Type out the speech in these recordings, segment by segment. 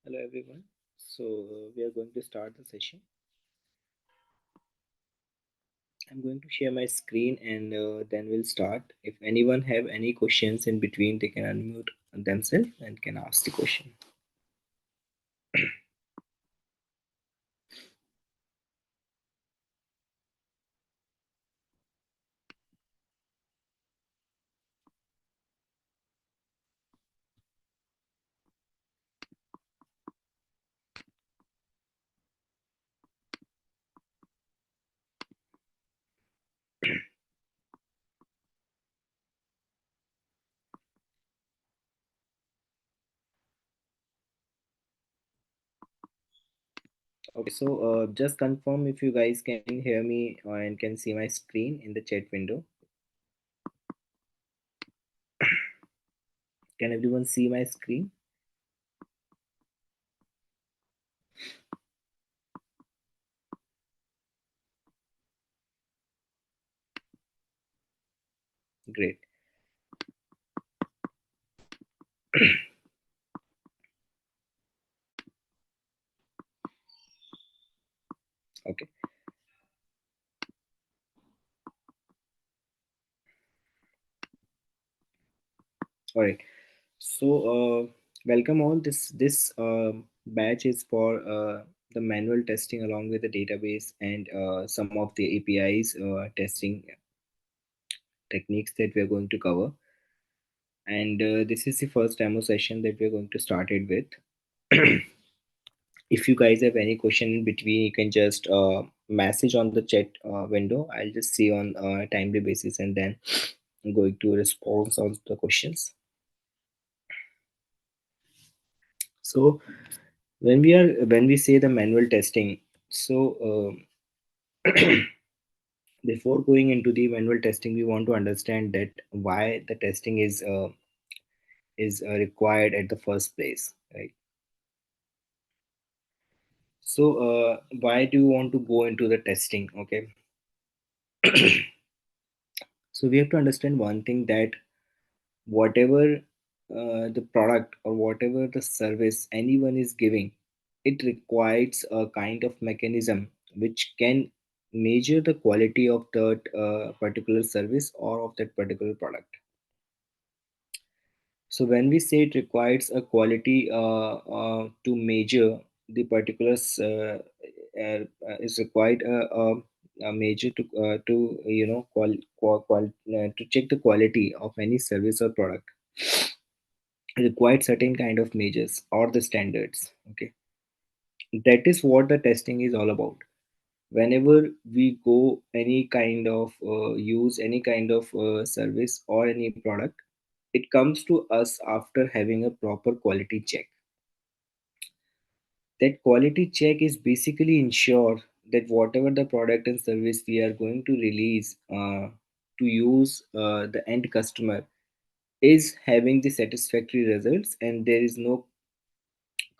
Hello everyone. We are going to start the session. I'm going to share my screen and then we'll start. If anyone have any questions in between, they can unmute themselves and can ask the question. Okay, just confirm if you guys can hear me and can see my screen in the chat window. Can everyone see my screen? Great. Okay. All right. Welcome all. This batch is for the manual testing along with the database and some of the APIs testing techniques that we are going to cover. And this is the first demo session that we are going to start it with. If you guys have any question in between, you can just message on the chat window. I'll just see on a timely basis and then I'm going to respond on the questions. So when we say the manual testing, before going into the manual testing, we want to understand that why the testing is required at the first place, right? Why do you want to go into the testing? Okay, so we have to understand one thing, that whatever the product or whatever the service anyone is giving, it requires a kind of mechanism which can measure the quality of that particular service or of that particular product. So when we say it requires a quality to measure the particulars, is required a measure to to check the quality of any service or product, required certain kind of measures or the standards. Okay, that is what the testing is all about. Whenever we go any kind of use any kind of service or any product, it comes to us after having a proper quality check. That quality check is basically ensure that whatever the product and service we are going to release to use the end customer is having the satisfactory results, and there is no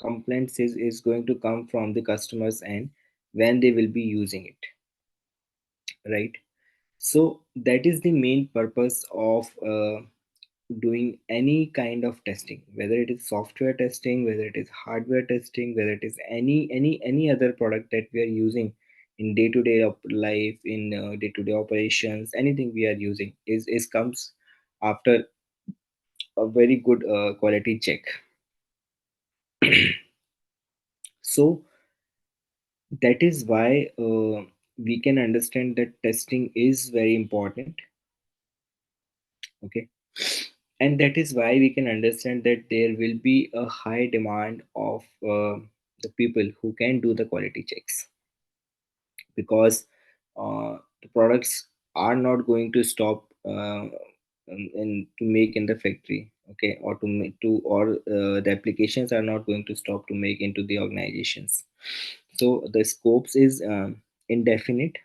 complaints is going to come from the customers end when they will be using it, right? So that is the main purpose of doing any kind of testing, whether it is software testing, whether it is hardware testing, whether it is any other product that we are using in day-to-day life, in day-to-day operations. Anything we are using is comes after a very good quality check. So that is why we can understand that testing is very important. Okay, and that is why we can understand that there will be a high demand of the people who can do the quality checks, because the products are not going to stop to make in the factory. Okay, or to make to or the applications are not going to stop to make into the organizations. So the scopes is indefinite.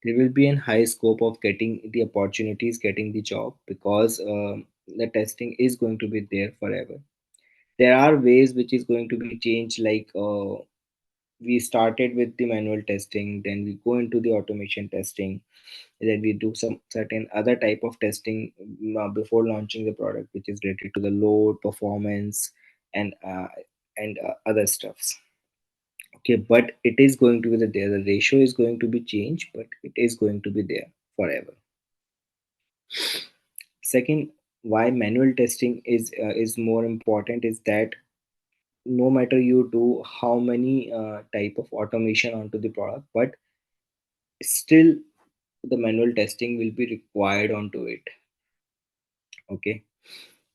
There will be a high scope of getting the opportunities, getting the job, because the testing is going to be there forever. There are ways which is going to be changed, like we started with the manual testing, then we go into the automation testing, then we do some certain other type of testing before launching the product, which is related to the load performance and other stuffs. Okay, but it is going to be there. The ratio is going to be changed, but it is going to be there forever. Second, why manual testing is more important is that no matter you do how many type of automation onto the product, but still the manual testing will be required onto it. Okay,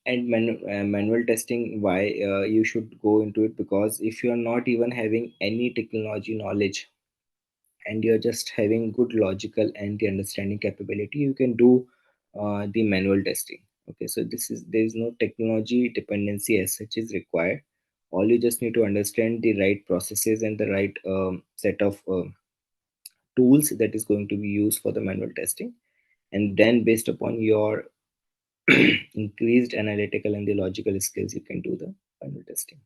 and manual testing, why you should go into it, because if you are not even having any technology knowledge and you're just having good logical and the understanding capability, you can do the manual testing. Okay, so there is no technology dependency as such is required. All you just need to understand the right processes and the right set of tools that is going to be used for the manual testing, and then based upon your increased analytical and the logical skills, you can do the manual testing.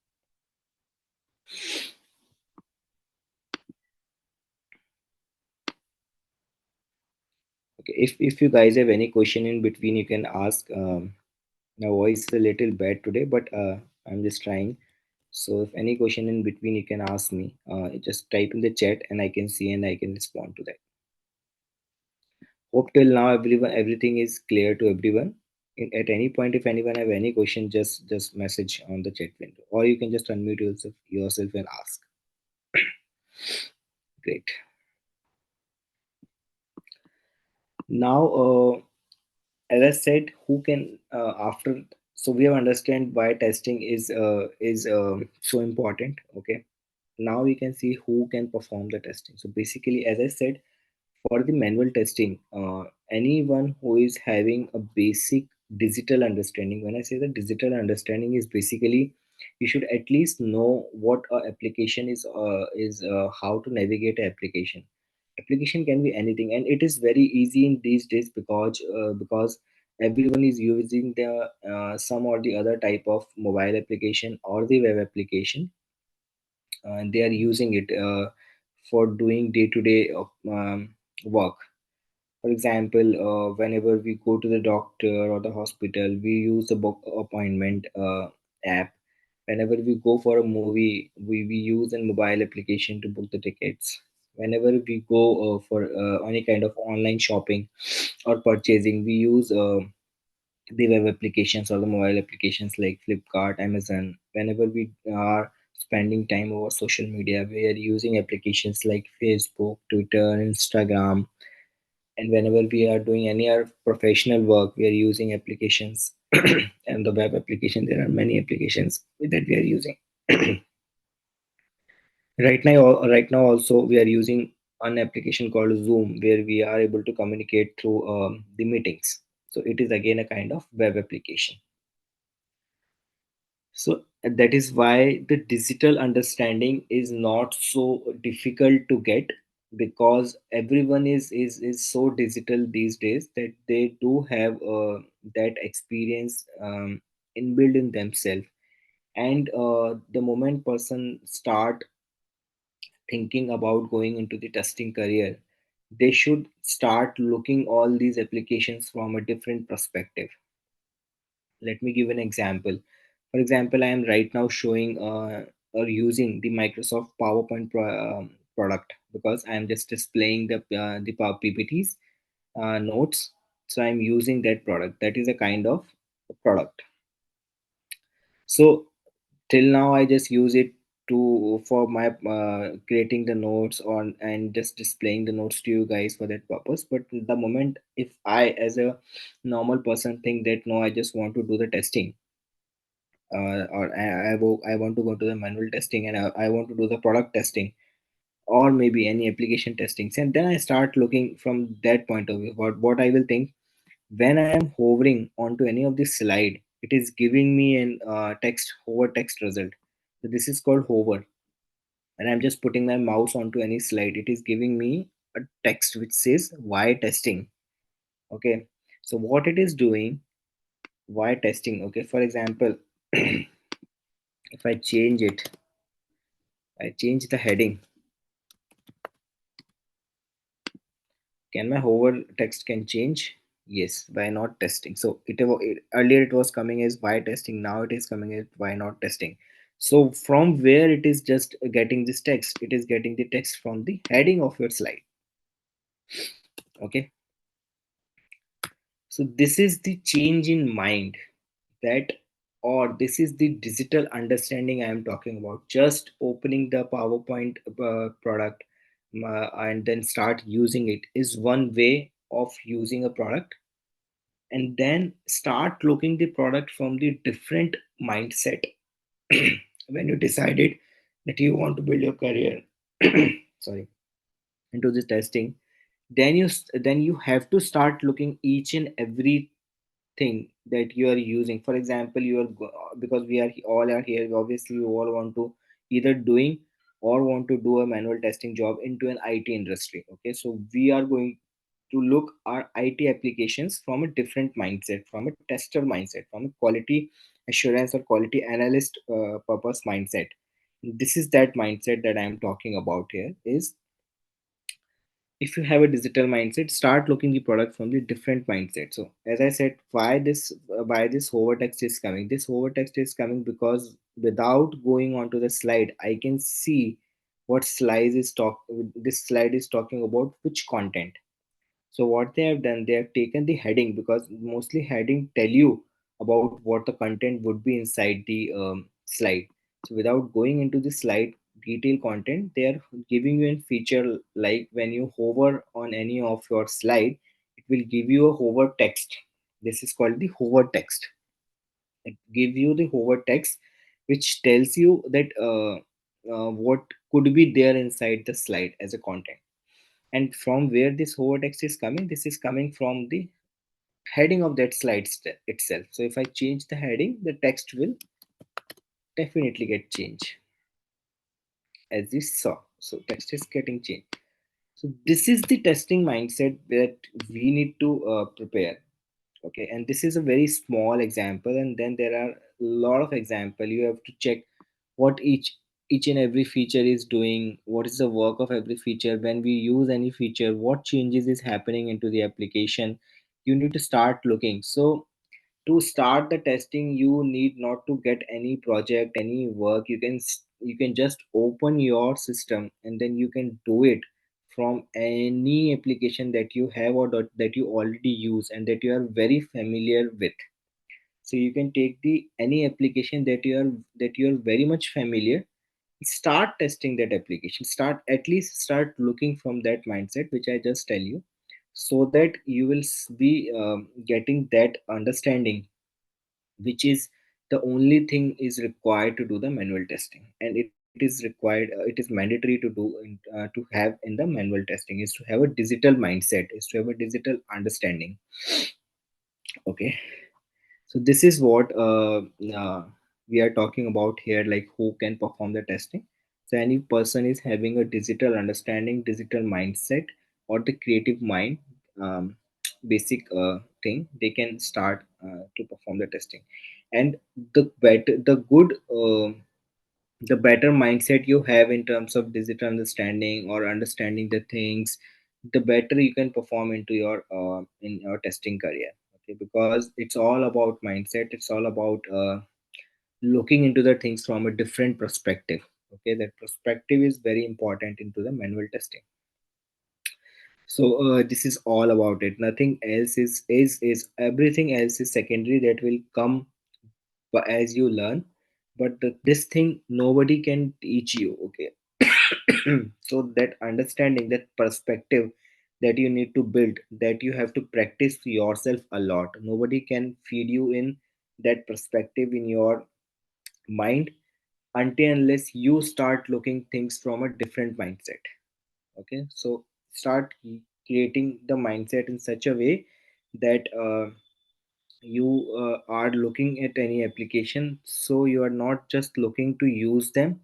Okay, if you guys have any question in between, you can ask. My voice is a little bad today, but I'm just trying. So if any question in between, you can ask me. Just type in the chat, and I can see and I can respond to that. Hope till now everything is clear to everyone. At any point, if anyone have any question, just message on the chat window, or you can just unmute yourself and ask. Great. Now, as I said, who can after, so we have understand why testing is so important. Okay, now we can see who can perform the testing. So basically, as I said, for the manual testing, anyone who is having a basic digital understanding, when I say the digital understanding, is basically you should at least know what a application is, how to navigate an application. Application can be anything, and it is very easy in these days because everyone is using the some or the other type of mobile application or the web application. They are using it for doing day to day work. For example, whenever we go to the doctor or the hospital, we use the book appointment app. Whenever we go for a movie, we use a mobile application to book the tickets. Whenever we go for any kind of online shopping or purchasing, we use the web applications or the mobile applications like Flipkart, Amazon. Whenever we are spending time over social media, we are using applications like Facebook, Twitter, Instagram. And whenever we are doing any other professional work, we are using applications. And the web application, there are many applications that we are using. Right now also we are using an application called Zoom, where we are able to communicate through the meetings. So it is again a kind of web application. So that is why the digital understanding is not so difficult to get, because everyone is so digital these days that they do have that experience inbuilt in themselves. And the moment person start thinking about going into the testing career, they should start looking all these applications from a different perspective. Let me give an example. For example, I am right now showing or using the Microsoft PowerPoint product, because I am just displaying the Power PPTs notes. So I'm using that product. That is a kind of product. So till now, I just use it to for my creating the notes on and just displaying the notes to you guys for that purpose. But the moment if I, as a normal person, think that no, I just want to do the testing, or I want to go to the manual testing, and I want to do the product testing, or maybe any application testings, and then I start looking from that point of view. What I will think, when I am hovering onto any of this slide, it is giving me an hover text result. So this is called hover, and I'm just putting my mouse onto any slide. It is giving me a text which says why testing. Okay, so what it is doing, why testing. Okay, for example, if I change it, I change the heading. Can my hover text can change? Yes, why not testing? So earlier it was coming as why testing, now it is coming as why not testing. So from where it is just getting this text, it is getting the text from the heading of your slide. Okay, so this is the change in mind, that, or this is the digital understanding I am talking about. Just opening the PowerPoint product, and then start using it is one way of using a product. And then start looking the product from the different mindset. When you decided that you want to build your career sorry, into the testing, then you have to start looking each and every thing that you are using. For example, because we are all are here, obviously we all want to either doing or want to do a manual testing job into an IT industry. Okay, so we are going to look our IT applications from a different mindset, from a tester mindset, from a quality assurance or quality analyst purpose mindset. This is that mindset that I am talking about here. Is if you have a digital mindset, start looking the product from the different mindset. So as I said, why this hover text is coming, this hover text is coming because without going onto the slide, I can see what slide is talk this slide is talking about, which content. So what they have done, they have taken the heading, because mostly heading tell you about what the content would be inside the slide. So without going into the slide detail content, they are giving you a feature like when you hover on any of your slide, it will give you a hover text. This is called the hover text. It gives you the hover text, which tells you that what could be there inside the slide as a content. And from where this hover text is coming, this is coming from the heading of that slide itself. So if I change the heading, the text will definitely get changed, as you saw. So text is getting changed. So this is the testing mindset that we need to prepare. Okay, and this is a very small example, and then there are a lot of example. You have to check what each and every feature is doing, what is the work of every feature. When we use any feature, what changes is happening into the application, you need to start looking. So to start the testing, you need not to get any project, any work. You can just open your system, and then you can do it from any application that you have, or that you already use and that you are very familiar with. So you can take the any application that you are very much familiar, start testing that application, start looking from that mindset which I just tell you, so that you will be getting that understanding, which is the only thing is required to do the manual testing. And it is required, it is mandatory to do to have in the manual testing, is to have a digital mindset, is to have a digital understanding. Okay, so this is what we are talking about here, like who can perform the testing. So any person is having a digital understanding, digital mindset, or the creative mind, basic thing, they can start to perform the testing. And the better mindset you have in terms of digital understanding or understanding the things, the better you can perform into your in your testing career. Okay, because it's all about mindset, it's all about looking into the things from a different perspective. Okay, that perspective is very important into the manual testing. So this is all about it, nothing else is everything else is secondary, that will come but as you learn. But this thing nobody can teach you. Okay, so that understanding, that perspective that you need to build, that you have to practice yourself a lot, nobody can feed you in that perspective in your mind until unless you start looking things from a different mindset. Okay, so start creating the mindset in such a way that you are looking at any application, so you are not just looking to use them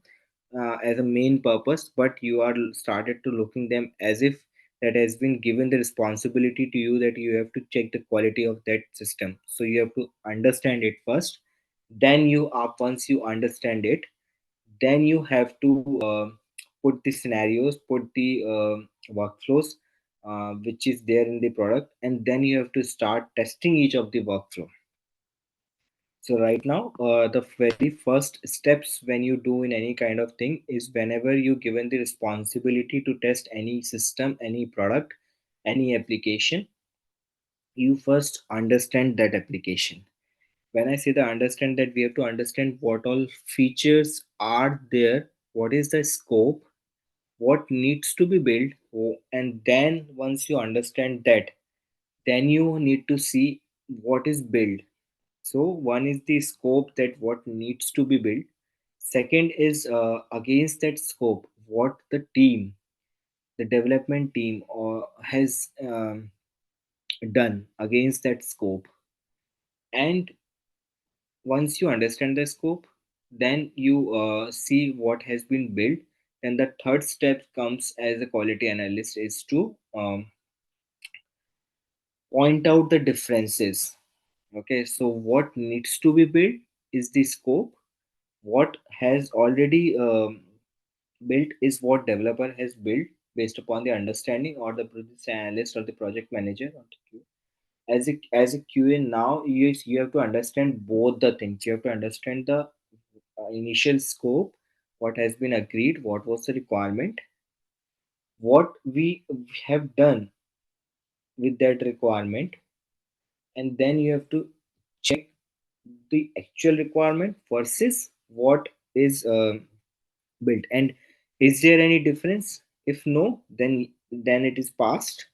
as a main purpose, but you are started to looking them as if that has been given the responsibility to you, that you have to check the quality of that system. So you have to understand it first, then you are once you understand it, then you have to put the scenarios, put the workflows, which is there in the product, and then you have to start testing each of the workflow. So right now, the very first steps when you do in any kind of thing is whenever you given the responsibility to test any system, any product, any application, you first understand that application. When I say the understand, that we have to understand what all features are there, what is the scope, what needs to be built, and then once you understand that, then you need to see what is built. So one is the scope, that what needs to be built. Second is against that scope, what the team, the development team, has done against that scope. And once you understand the scope, then you see what has been built. Then the third step comes as a quality analyst is to point out the differences. Okay, so what needs to be built is the scope. What has already built is what developer has built based upon the understanding, or the business analyst or the project manager or the QA. As a QA, now you have to understand both the things. You have to understand the initial scope, what has been agreed, what was the requirement, what we have done with that requirement, and then you have to check the actual requirement versus what is built, and is there any difference? If no, then it is passed.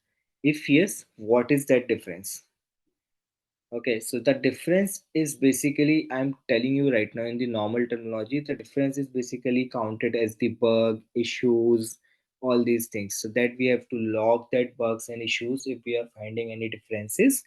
If yes, what is that difference? Okay, so the difference is basically, I'm telling you right now in the normal terminology, the difference is basically counted as the bug, issues, all these things. So that we have to log that bugs and issues if we are finding any differences.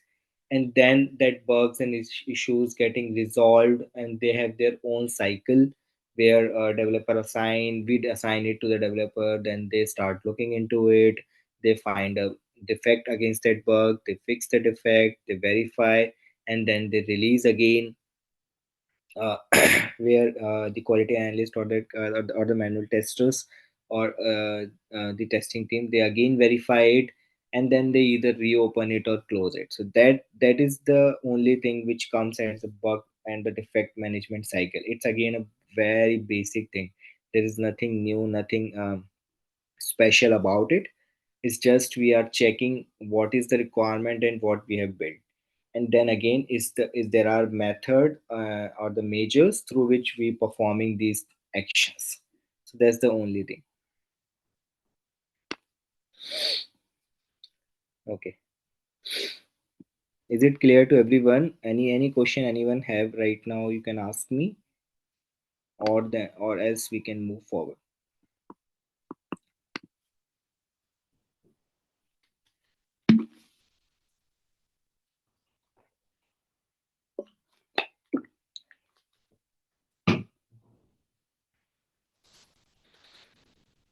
And then that bugs and issues getting resolved, and they have their own cycle where developer assign, we assign it to the developer, then they start looking into it, they find a defect against that bug, they fix the defect, they verify, and then they release again, uh, where the quality analyst or the manual testers or the testing team, they again verify it, and then they either reopen it or close it. So that is the only thing which comes as a bug and the defect management cycle. It's again a very basic thing. There is nothing new, nothing special about it. It's just we are checking what is the requirement and what we have built, and then again is there are method or the measures through which we performing these actions. So that's the only thing. Okay, is it clear to everyone? Any question anyone have right now, you can ask me, or else we can move forward.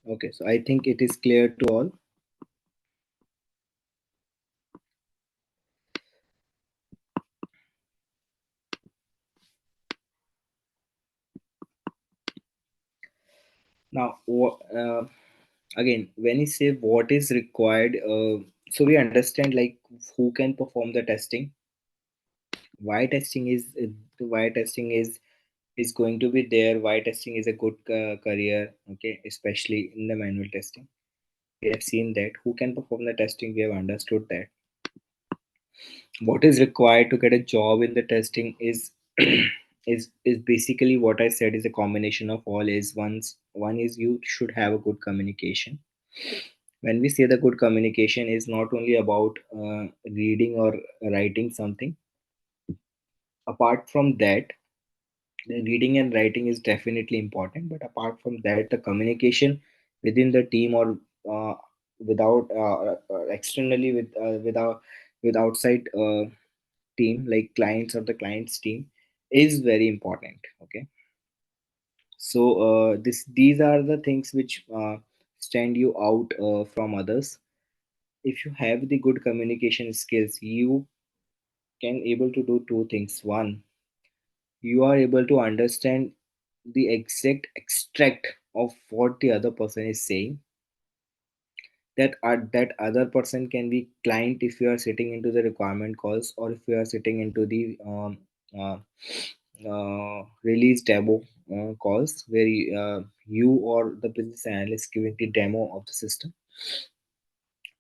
Okay, so I think it is clear to all. Now again, when you say what is required, so we understand like who can perform the testing, why testing is why testing is going to be there, why testing is a good career. Okay, especially in the manual testing, we have seen that who can perform the testing, we have understood that. What is required to get a job in the testing is is basically what I said, is a combination of all. Is one is you should have a good communication. When we say the good communication is not only about reading or writing something. Apart from that, the reading and writing is definitely important, but apart from that, the communication within the team, or without externally with outside team, like clients or the client's team, is very important. Okay, so this these are the things which stand you out from others. If you have the good communication skills, you can able to do two things. One, you are able to understand the exact extract of what the other person is saying, that other person can be client if you are sitting into the requirement calls, or if you are sitting into the uh, release demo calls, where you or the business analyst giving the demo of the system,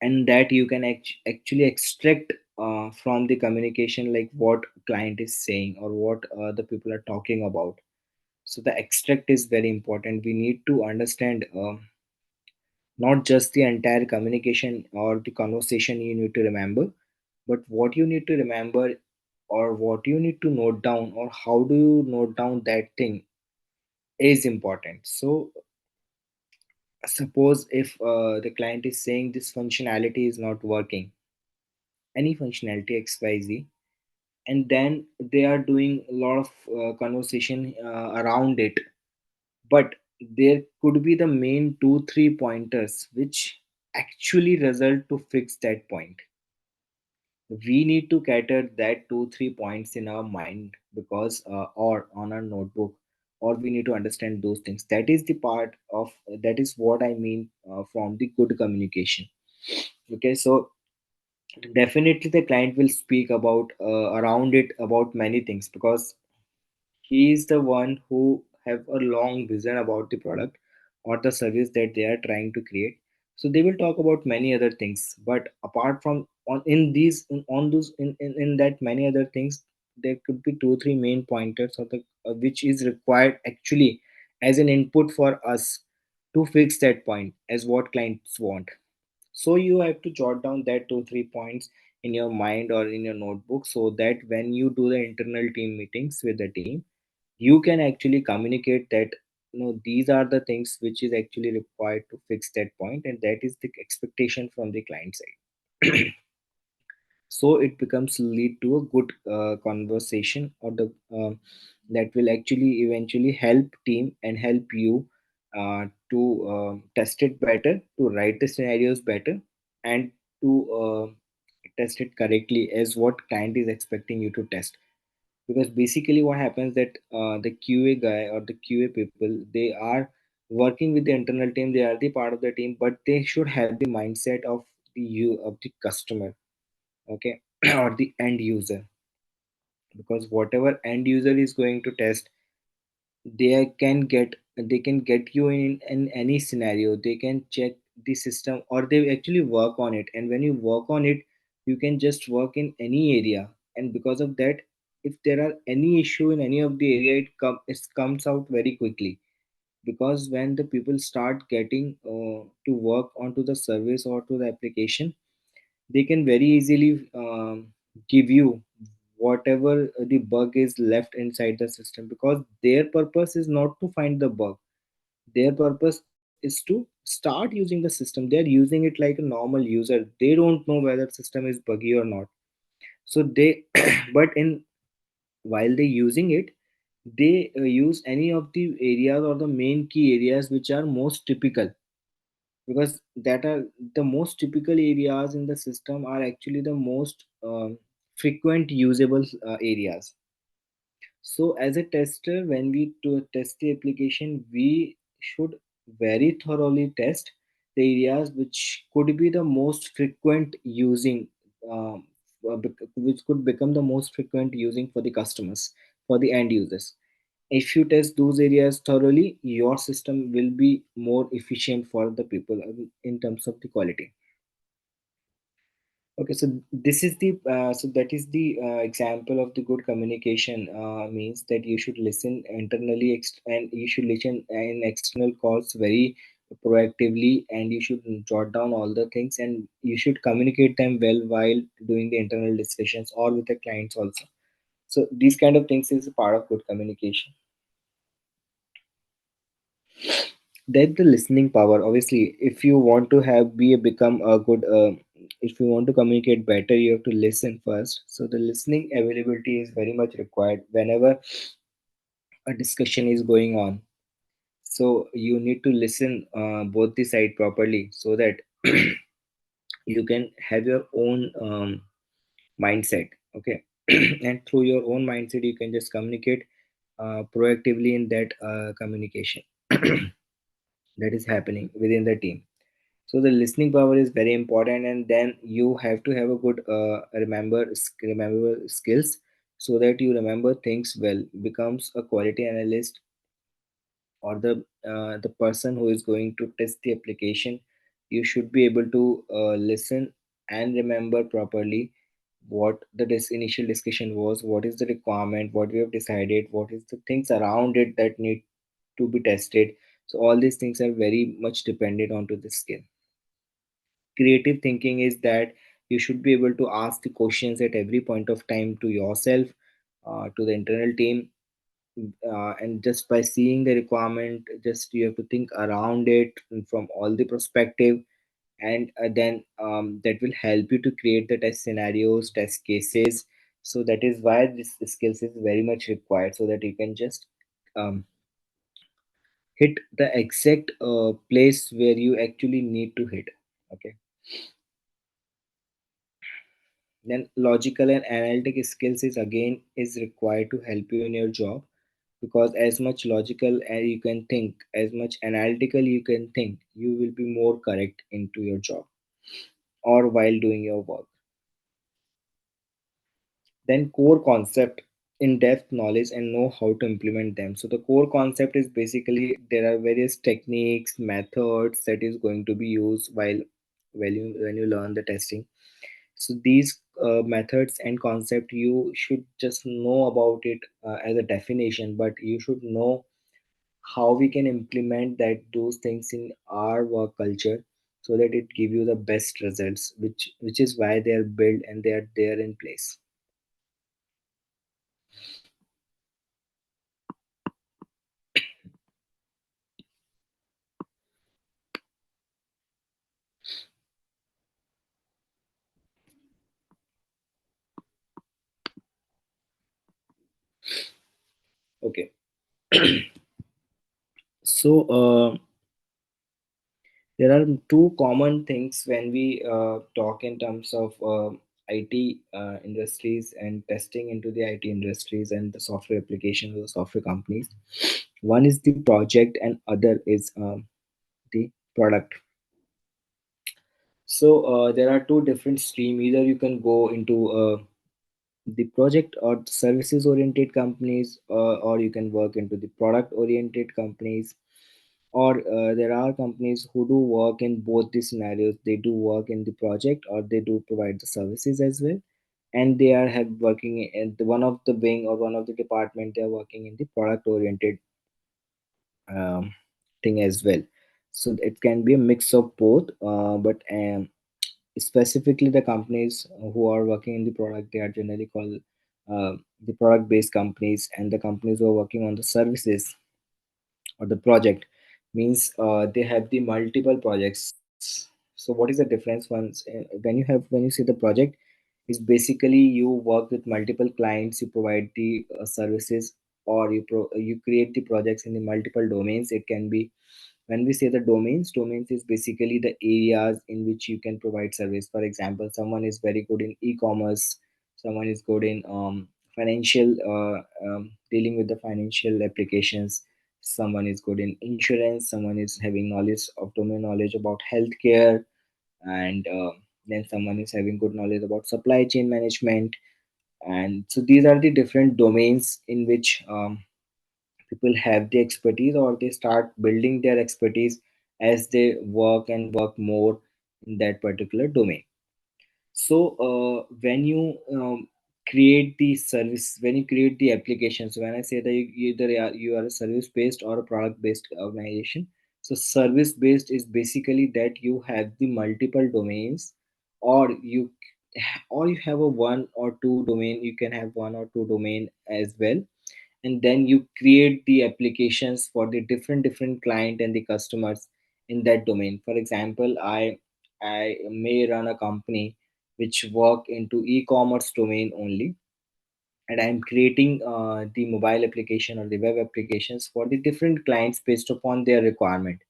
and that you can actually extract from the communication, like what client is saying or what the people are talking about. So the extract is very important. We need to understand not just the entire communication or the conversation you need to remember, but what you need to remember, or what you need to note down, or how do you note down that thing is important. So suppose if the client is saying this functionality is not working, any functionality xyz, and then they are doing a lot of conversation around it, but there could be the main 2 3 pointers which actually result to fix that point. We need to cater that 2 3 points in our mind, because or on our notebook, or we need to understand those things. That is the part of, that is what I mean from the good communication. Okay, so definitely the client will speak about around it about many things, because he is the one who have a long vision about the product or the service that they are trying to create. So they will talk about many other things, but apart from on in these on those in that many other things, there could be 2 3 main pointers of the which is required actually as an input for us to fix that point as what clients want. So you have to jot down that 2 3 points in your mind or in your notebook, so that when you do the internal team meetings with the team, you can actually communicate that, these are the things which is actually required to fix that point, and that is the expectation from the client side. So it becomes lead to a good conversation, or the that will actually eventually help team and help you to test it better, to write the scenarios better, and to test it correctly as what client is expecting you to test. Because basically what happens that the QA guy or the QA people, they are working with the internal team, they are the part of the team, but they should have the mindset of the customer. Okay, or the end user, because whatever end user is going to test, they can get you in any scenario. They can check the system, or they actually work on it, and when you work on it, you can just work in any area. And because of that, if there are any issue in any of the area, it comes out very quickly. Because when the people start getting to work onto the service or to the application, they can very easily give you whatever the bug is left inside the system, because their purpose is not to find the bug. Their purpose is to start using the system. They are using it like a normal user. They don't know whether system is buggy or not. So they but in while they using it, they use any of the areas or the main key areas which are most typical, because that are the most typical areas in the system are actually the most frequent usable areas. So as a tester, when we to test the application, we should very thoroughly test the areas which could be the most frequent using, um, which could become the most frequent using for the customers, for the end users. If you test those areas thoroughly, your system will be more efficient for the people in terms of the quality. Okay, so this is the so that is the example of the good communication, means that you should listen internally and you should listen in external calls very proactively, and you should jot down all the things, and you should communicate them well while doing the internal discussions or with the clients also. So these kind of things is a part of good communication. That the listening power, obviously, if you want to have be a become a good if you want to communicate better, you have to listen first. So the listening availability is very much required whenever a discussion is going on. So you need to listen both the side properly, so that you can have your own mindset. Okay, and through your own mindset you can just communicate proactively in that communication that is happening within the team. So the listening power is very important, and then you have to have a good remember skills, so that you remember things well. Becomes a quality analyst, or the person who is going to test the application. You should be able to listen and remember properly what the initial discussion was, what is the requirement, what we have decided, what is the things around it that need to be tested. So all these things are very much dependent onto the skill. Creative thinking is that you should be able to ask the questions at every point of time to yourself, to the internal team, and just by seeing the requirement, just you have to think around it from all the perspective. And then that will help you to create the test scenarios, test cases. So that is why this skills is very much required, so that you can just um, hit the exact place where you actually need to hit. Okay. Then logical and analytic skills is again is required to help you in your job, because as much logical as you can think, as much analytical you can think, you will be more correct into your job or while doing your work. Then core concept, in-depth knowledge and know how to implement them. So the core concept is basically there are various techniques, methods that is going to be used while when you learn the testing. So these methods and concept, you should just know about it as a definition, but you should know how we can implement that those things in our work culture, so that it give you the best results, which is why they are built and they are there in place. Okay. So there are two common things when we talk in terms of IT industries and testing into the IT industries and the software applications or the software companies. One is the project and other is the product. So there are two different stream. Either you can go into the project or services oriented companies, or you can work into the product oriented companies, or there are companies who do work in both the scenarios. They do work in the project or they do provide the services as well, and they are have working in the one of the wing or one of the department. They are working in the product oriented um, thing as well. So it can be a mix of both, but specifically the companies who are working in the product, they are generally called the product based companies, and the companies who are working on the services or the project means they have the multiple projects. So what is the difference? Once when you see the project, is basically you work with multiple clients, you provide the services, or you create the projects in the multiple domains. It can be, when we say the domains is basically the areas in which you can provide service. For example, someone is very good in e-commerce, someone is good in financial dealing with the financial applications, someone is good in insurance, someone is having knowledge of domain knowledge about healthcare, and then someone is having good knowledge about supply chain management. And so these are the different domains in which people have the expertise, or they start building their expertise as they work and work more in that particular domain. So when you create the service, when you create the application, so when I say that you are a service based or a product based organization. So service based is basically that you have the multiple domains, or you have a one or two domain, you can have one or two domain as well, and then you create the applications for the different client and the customers in that domain. For example, I may run a company which work into e-commerce domain only, and I'm creating the mobile application or the web applications for the different clients based upon their requirement.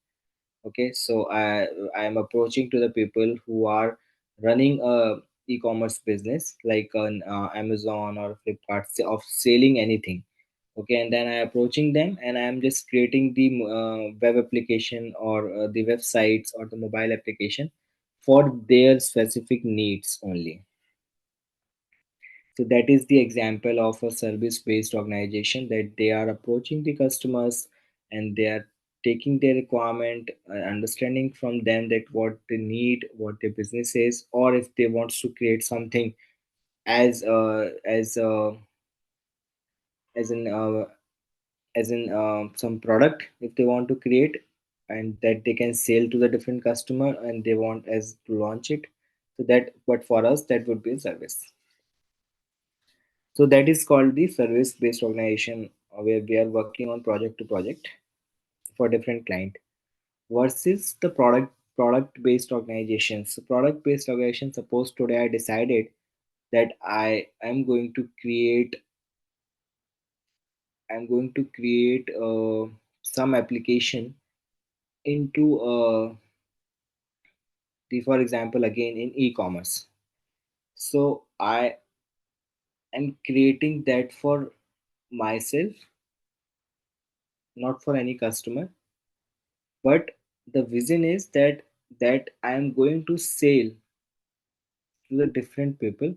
Okay, so I am approaching to the people who are running a e-commerce business like on Amazon or Flipkart, of selling anything. Okay, and then I approaching them and I'm just creating the web application or the websites or the mobile application for their specific needs only. So that is the example of a service based organization, that they are approaching the customers and they are taking their requirement, understanding from them that what they need, what their business is, or if they want to create something as as an some product if they want to create, and that they can sell to the different customer and they want as to launch it. So that, but for us that would be a service. So that is called the service based organization, where we are working on project to project for different client, versus the product based organizations. So product based organization, suppose today I decided that am going to create, some application into the, for example, again in e-commerce. So I am creating that for myself, not for any customer, but the vision is that I am going to sell to the different people,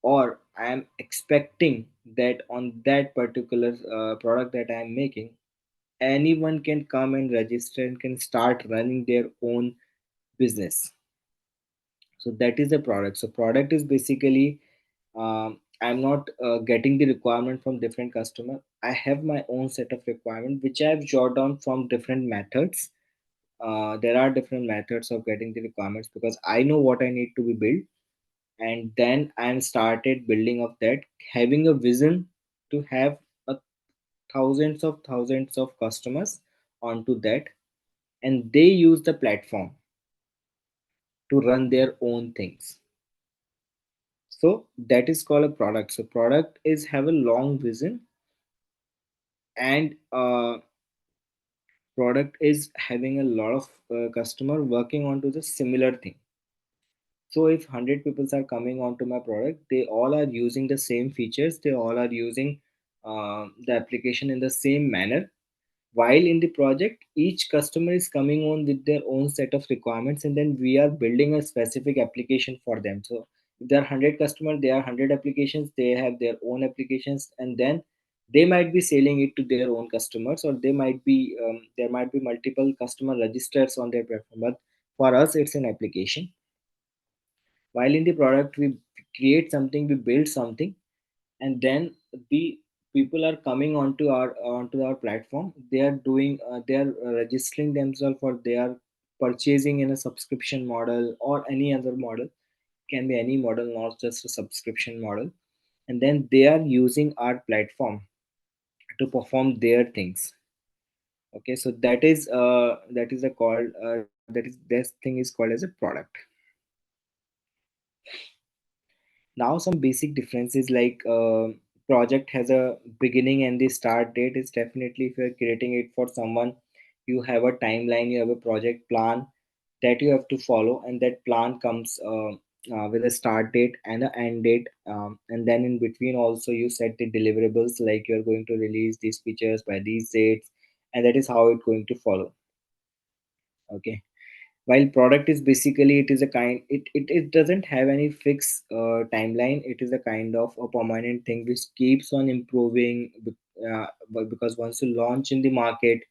or I am expecting that on that particular product that I am making, anyone can come and register and can start running their own business. So that is the product. So product is basically, I'm not getting the requirement from different customer. I have my own set of requirement which I've jotted down from different methods. There are different methods of getting the requirements because I know what I need to be built, and then I started building of that, having a vision to have a thousands of customers onto that, and they use the platform to run their own things. So that is called a product. So product is have a long vision, and product is having a lot of customer working onto the similar thing. So if 100 people are coming onto my product, they all are using the same features, they all are using the application in the same manner. While in the project, each customer is coming on with their own set of requirements, and then we are building a specific application for them. So if there are 100 customers, there are 100 applications, they have their own applications, and then they might be selling it to their own customers, or they might be there might be multiple customer registers on their platform. But for us, it's an application. While in the product, we create something, we build something, and then the people are coming onto our platform. They are doing they are registering themselves, or they are purchasing in a subscription model or any other model. Can be any model, not just a subscription model. And then they are using our platform to perform their things. Okay, so that is a called that is this thing is called as a product. Now some basic differences, like project has a beginning and the start date. Is definitely, if you're creating it for someone, you have a timeline, you have a project plan that you have to follow, and that plan comes with a start date and an end date, and then in between also you set the deliverables, like you're going to release these features by these dates, and that is how it's going to follow. Okay, while product is basically, it is a kind, it doesn't have any fixed timeline. It is a kind of a permanent thing which keeps on improving, but because once you launch in the market,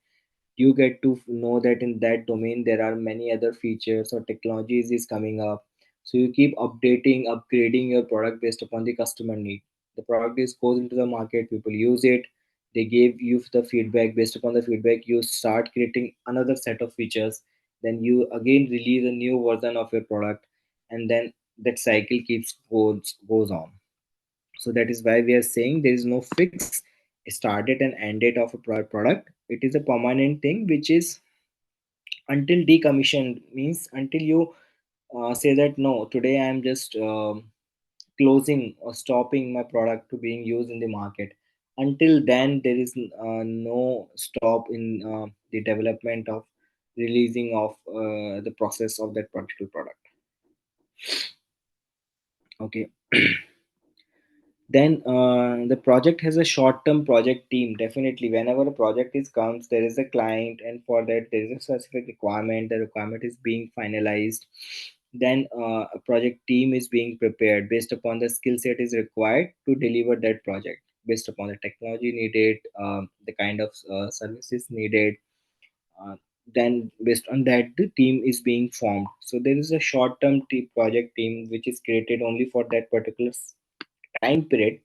you get to know that in that domain there are many other features or technologies is coming up. So you keep updating, upgrading your product based upon the customer need. The product is goes into the market, people use it, they give you the feedback. Based upon the feedback, you start creating another set of features, then you again release a new version of your product, and then that cycle goes on. So that is why we are saying there is no fixed start date and end date of a product. It is a permanent thing which is until decommissioned, means until you say that no, today I am just closing or stopping my product to being used in the market. Until then there is no stop in the development of releasing of the process of that particular product. Okay, Then the project has a short term project team. Definitely whenever a project is comes, there is a client, and for that there is a specific requirement. The requirement is being finalized. Then a project team is being prepared based upon the skill set is required to deliver that project, based upon the technology needed, the kind of services needed. uh, then based on that the team is being formed. So there is a short term project team which is created only for that particular time period.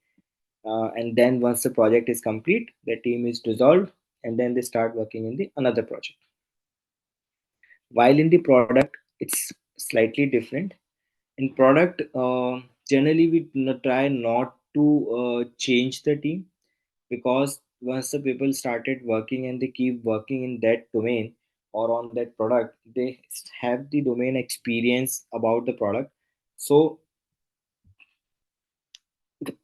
And then once the project is complete, the team is dissolved, and then they start working in the another project. While in the product it's slightly different. In product, generally we try not to change the team, because once the people started working and they keep working in that domain or on that product, they have the domain experience about the product. So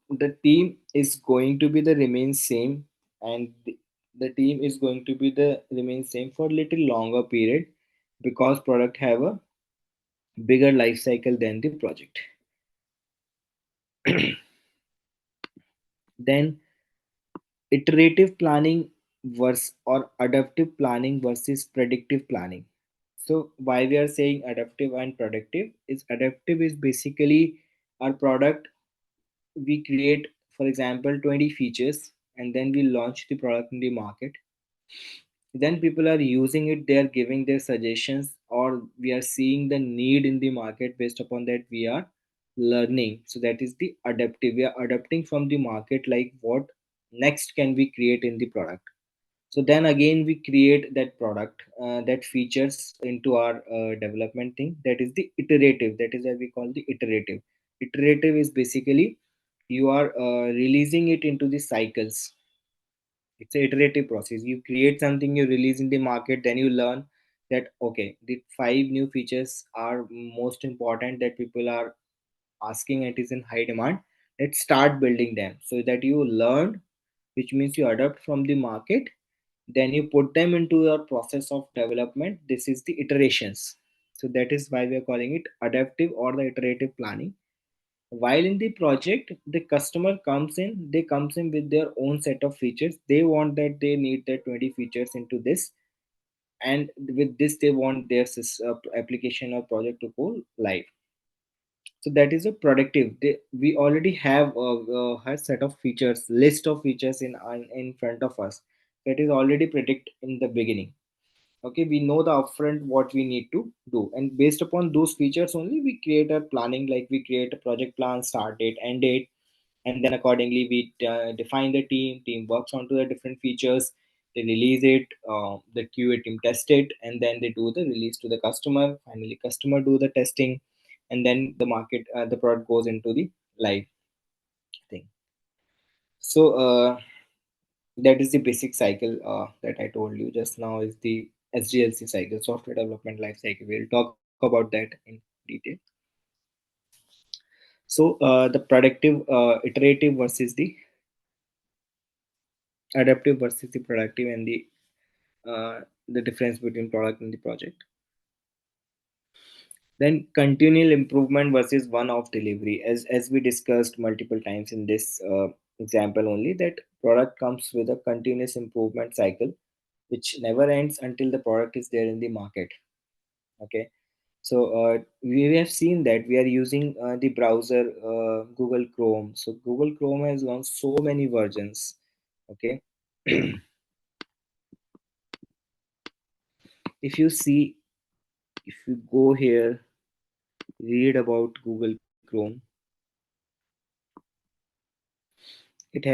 the team is going to be the remain same, and the team is going to be the remain same for little longer period, because product have a bigger life cycle than the project. Then iterative planning versus or adaptive planning versus predictive planning. So why we are saying adaptive and predictive is, adaptive is basically our product, we create for example 20 features, and then we launch the product in the market. Then people are using it, they are giving their suggestions, or we are seeing the need in the market, based upon that we are learning. So that is the adaptive, we are adapting from the market, like what next can we create in the product. So then again we create that product, that features into our development thing. That is the iterative, that is why we call the iterative. Iterative is basically you are releasing it into the cycles. It's an iterative process. You create something, you release in the market, then you learn that okay, the five new features are most important that people are asking, it is in high demand. Let's start building them. So that you learn, which means you adapt from the market, then you put them into your process of development. This is the iterations. So that is why we are calling it adaptive or the iterative planning. While in the project the customer comes in, they comes in with their own set of features. They want that, they need their 20 features into this, and with this they want their application or project to go live. So that is a productive. We already have a set of features, list of features in front of us, that is already predict in the beginning. Okay, we know the upfront what we need to do, and based upon those features only we create a planning, like we create a project plan, start date, end date. And then accordingly we define the team works onto the different features. They release it, the QA team test it, and then they do the release to the customer. Finally customer do the testing, and then the market, the product goes into the live thing. So that is the basic cycle that I told you just now, is the SDLC cycle, software development life cycle. We'll talk about that in detail. So the productive, iterative versus the adaptive versus the productive, and the difference between product and the project. Then continual improvement versus one-off delivery, as we discussed multiple times in this example only, that product comes with a continuous improvement cycle which never ends until the product is there in the market. Okay, so we have seen that we are using the browser, Google Chrome. So Google Chrome has launched so many versions. Okay, if you see, if you go here, read about Google Chrome, it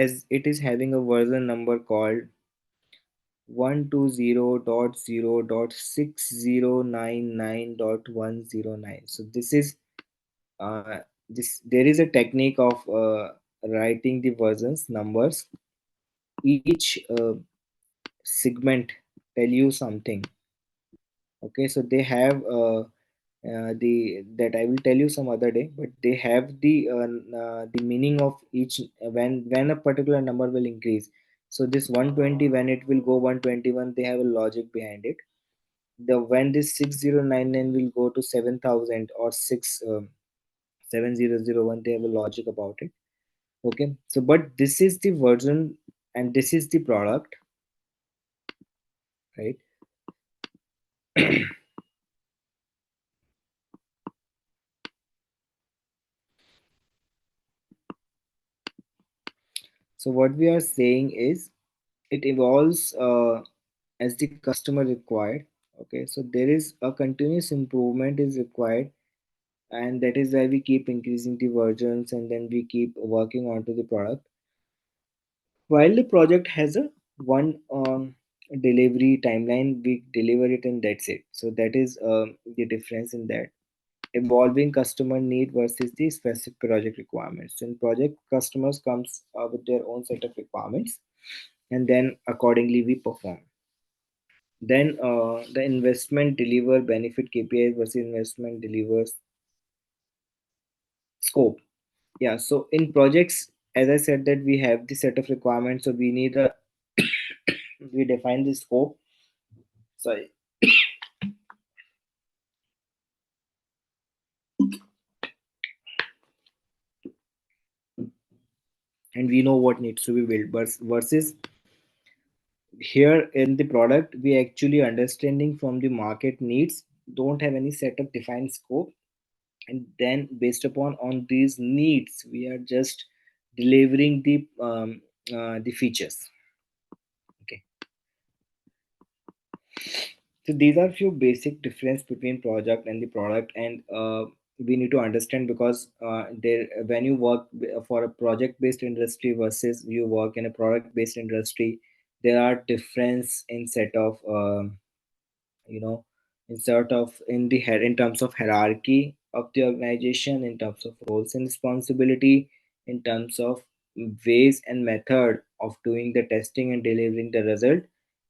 is having a version number called 120.0.6099.109. So this is this there is a technique of writing the versions numbers. Each segment tell you something. Okay, so they have the that I will tell you some other day, but they have the meaning of each, when a particular number will increase. So this 120, when it will go 121, they have a logic behind it. The when this 6099 will go to 7000 or 6 7001, they have a logic about it. Okay, so but this is the version and this is the product, right? So what we are saying is it evolves as the customer required. Okay, so there is a continuous improvement is required, and that is why we keep increasing the versions and then we keep working onto the product. While the project has a one delivery timeline, we deliver it and that's it. So that is the difference in that. Evolving customer need versus the specific project requirements. In project, customers comes with their own set of requirements, and then accordingly we perform. Then the investment deliver benefit KPIs versus investment delivers scope. Yeah, so in projects, as I said, that we have the set of requirements, so we need a we define the scope. Sorry, and we know what needs to be built. But versus here in the product, we actually understanding from the market needs, don't have any set of defined scope, and then based upon on these needs, we are just delivering the features. Okay. So these are few basic difference between project and the product, and we need to understand because there when you work for a project based industry versus you work in a product based industry, there are difference in set of you know in sort of in the head in terms of hierarchy of the organization, in terms of roles and responsibility, in terms of ways and method of doing the testing and delivering the result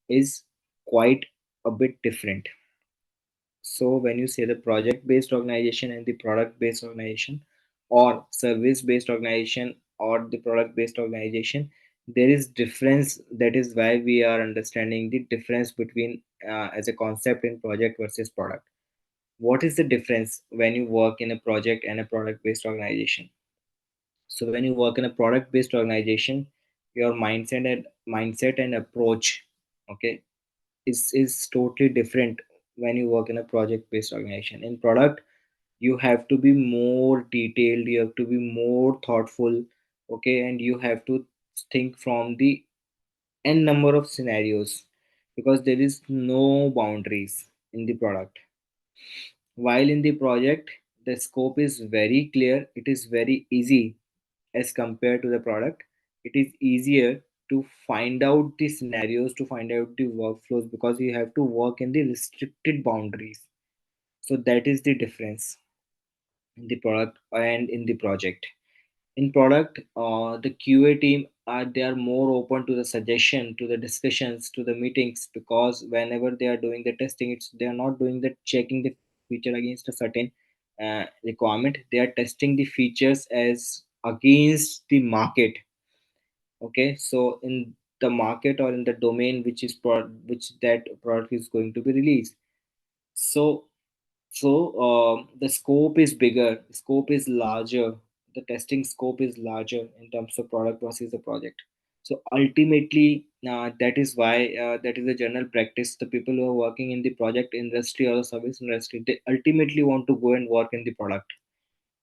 is quite a bit different. So when you say the project based organization and the product based organization, or service based organization or the product based organization, there is difference. That is why we are understanding the difference between as a concept in project versus product. What is the difference when you work in a project and a product based organization? So when you work in a product based organization, your mindset and approach, okay, is totally different when you work in a project based organization. In product, you have to be more detailed, you have to be more thoughtful, okay, and you have to think from the n number of scenarios, because there is no boundaries in the product. While in the project, the scope is very clear, it is very easy. As compared to the product, it is easier to find out the scenarios, to find out the workflows, because you have to work in the restricted boundaries. So that is the difference in the product and in the project. In product, the QA team are they are more open to the suggestion, to the discussions, to the meetings, because whenever they are doing the testing, it's they are not doing the checking the feature against a certain requirement. They are testing the features as against the market. Okay, so in the market or in the domain which is which that product is going to be released. So the scope is bigger, scope is larger, the testing scope is larger in terms of product versus the project. So ultimately, that is why that is a general practice. The people who are working in the project industry or the service industry, they ultimately want to go and work in the product.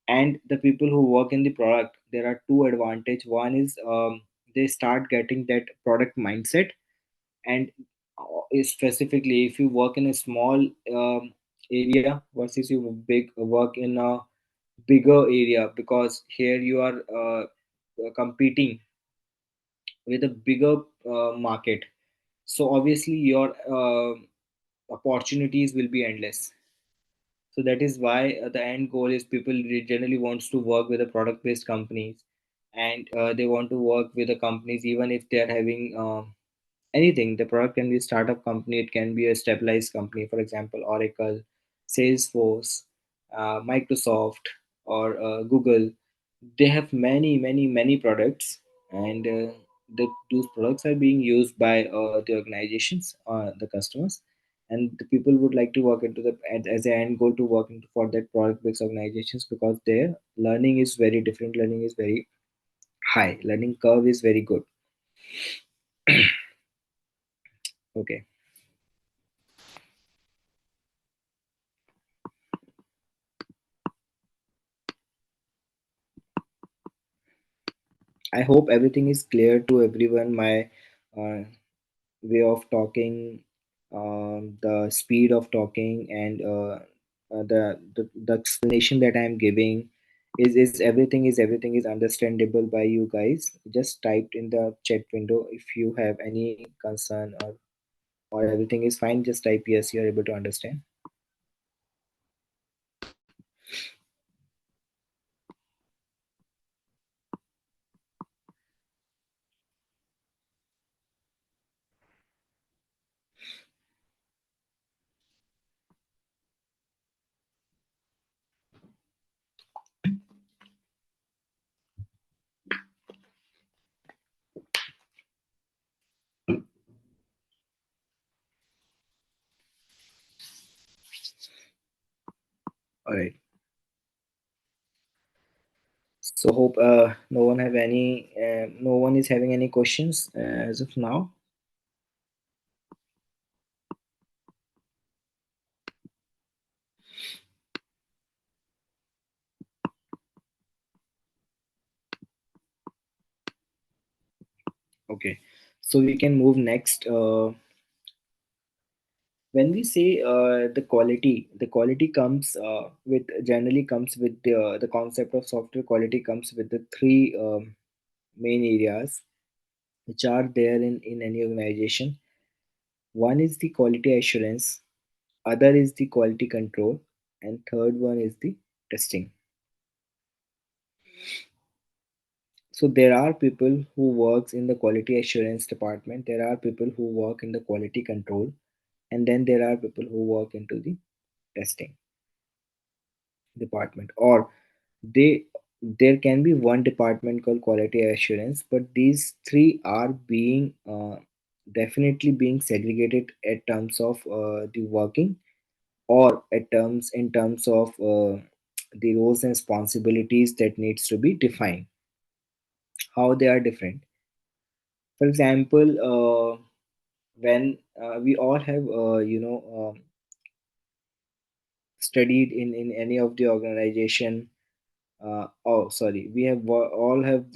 And the people who work in the product, there are two advantage. One is they start getting that product mindset, and specifically if you work in a small area versus you big work in a bigger area, because here you are competing with a bigger market, so obviously your opportunities will be endless. So that is why the end goal is people generally wants to work with the product based companies, and they want to work with the companies even if they are having anything. The product can be a startup company, it can be a stabilized company, for example Oracle, Salesforce, Microsoft, or Google. They have many products, and those products are being used by the organizations, the customers, and the people would like to work into the as an end goal to work into for that product based organizations, because their learning is very different, learning is very high. Learning curve is very good. Okay. I hope everything is clear to everyone. My uh, way of talking, the speed of talking, and the explanation that I'm giving is everything is understandable by you guys. Just type in the chat window if you have any concern, or everything is fine. Just type yes, you are able to understand. All right. So hope no one is having any questions as of now. Okay, so we can move next. When we say the quality comes with generally comes with the concept of software quality comes with the three main areas which are there in any organization. One is the quality assurance, other is the quality control, and third one is the testing. So there are people who works in the quality assurance department, there are people who work in the quality control, and then there are people who work into the testing department. Or they there can be one department called quality assurance, but these three are being definitely being segregated at terms of the working, or at terms in terms of the roles and responsibilities that needs to be defined, how they are different. For example, when we all have studied in any of the organization. Oh, sorry. We have all have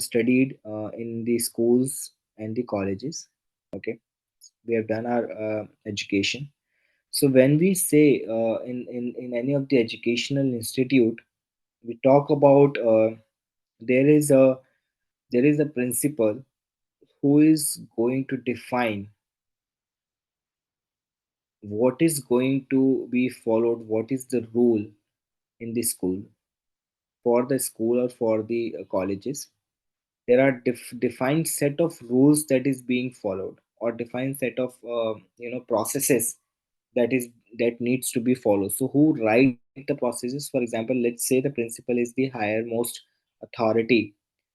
studied in the schools and the colleges. Okay, we have done our education. So when we say in any of the educational institute, we talk about there is a there is a principal who is going to define what is going to be followed, what is the rule in the school, for the school or for the colleges. There are defined set of rules that is being followed, or defined set of processes that needs to be followed. So who write the processes? For example, let's say the principal is the higher most authority,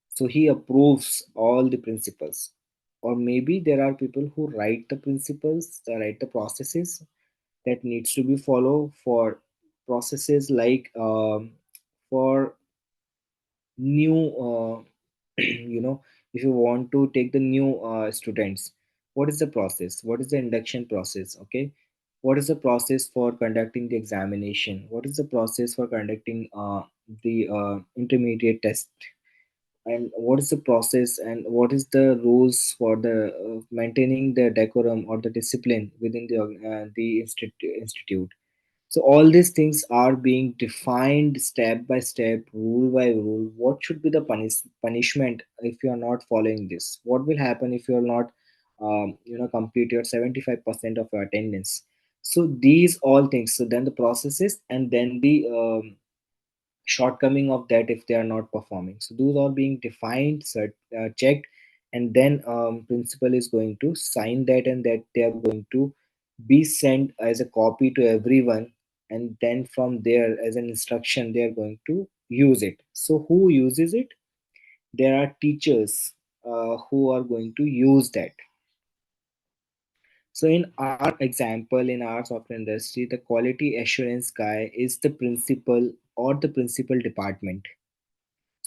so he approves all the principles. Or maybe there are people who write the principles, they write the processes that needs to be followed for processes like for new if you want to take the new students, what is the process, what is the induction process? Okay, what is the process for conducting the examination, what is the process for conducting the intermediate test, and what is the process and what is the rules for the maintaining the decorum or the discipline within the institute. So all these things are being defined step by step, rule by rule. What should be the punishment if you are not following this? What will happen if you are not, complete your 75% of your attendance? So these all things. So then the processes, and then the shortcoming of that if they are not performing. So those are being defined, checked, and then principal is going to sign that, and that they are going to be sent as a copy to everyone, and then from there as an instruction they are going to use it. So who uses it? There are teachers who are going to use that. So in our example, in our software industry, the quality assurance guy is the principal or the principal department.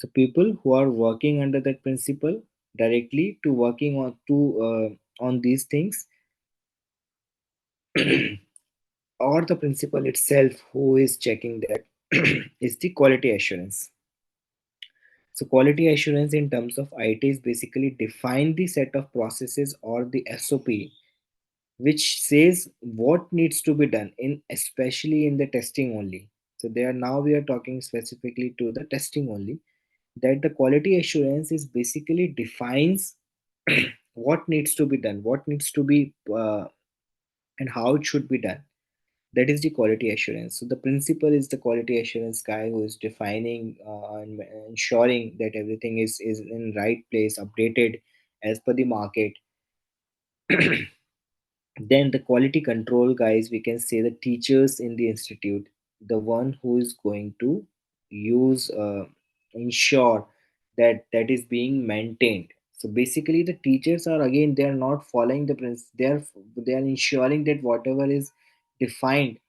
So people who are working under that principle directly to working on these things, or the principal itself who is checking that, is the quality assurance. So quality assurance in terms of IT is basically define the set of processes or the SOP which says what needs to be done in, especially in the testing only. So there now we are talking specifically to the testing only, that the quality assurance is basically defines what needs to be done, what needs to be and how it should be done. That is the quality assurance. So the principal is the quality assurance guy who is defining and ensuring that everything is in right place, updated as per the market. Then the quality control guys, we can say the teachers in the institute, the one who is going to use ensure that that is being maintained. So basically the teachers are, again, they are not following the they are ensuring that whatever is defined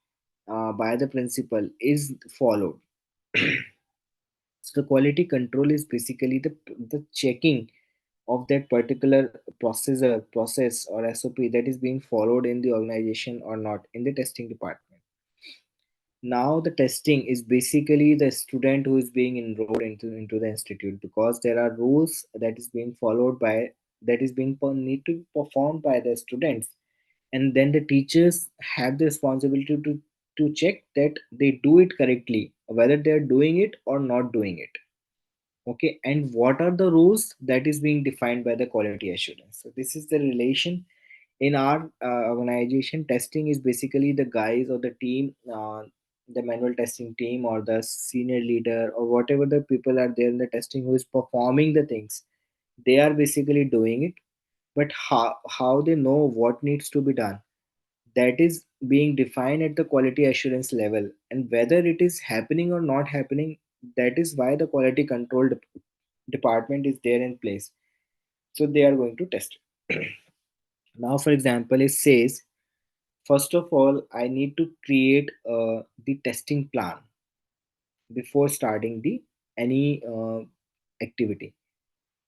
by the principal is followed. So the quality control is basically the checking of that particular process or SOP that is being followed in the organization or not in the testing department. Now the testing is basically the student who is being enrolled into the institute, because there are rules that is being followed by, that is being need to be performed by the students, and then the teachers have the responsibility to check that they do it correctly, whether they are doing it or not doing it. Okay, and what are the rules that is being defined by the quality assurance. So this is the relation in our organization. Testing is basically the guys or the team, the manual testing team or the senior leader or whatever the people are there in the testing who is performing the things. They are basically doing it, but how they know what needs to be done, that is being defined at the quality assurance level, and whether it is happening or not happening, that is why the quality control department is there in place. So they are going to test it. Now for example, it says, first of all I need to create the testing plan before starting the any activity.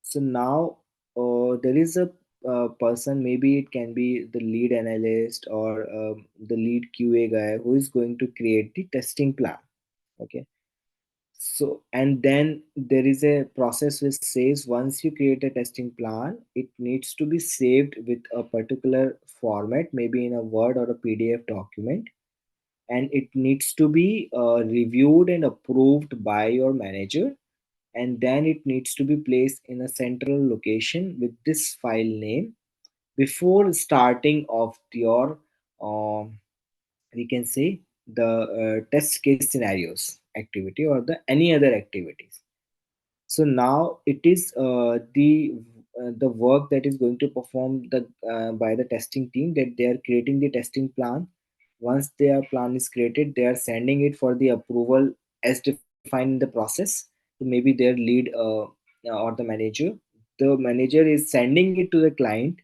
So now there is a person, maybe it can be the lead analyst or the lead QA guy who is going to create the testing plan. Okay, so and then there is a process which says once you create a testing plan, it needs to be saved with a particular format, maybe in a Word or a PDF document, and it needs to be reviewed and approved by your manager, and then it needs to be placed in a central location with this file name before starting of your um, we can say the test case scenarios activity or the any other activities. So now it is the work that is going to perform the by the testing team, that they are creating the testing plan. Once their plan is created, they are sending it for the approval as defined in the process. So maybe their lead or the manager, is sending it to the client.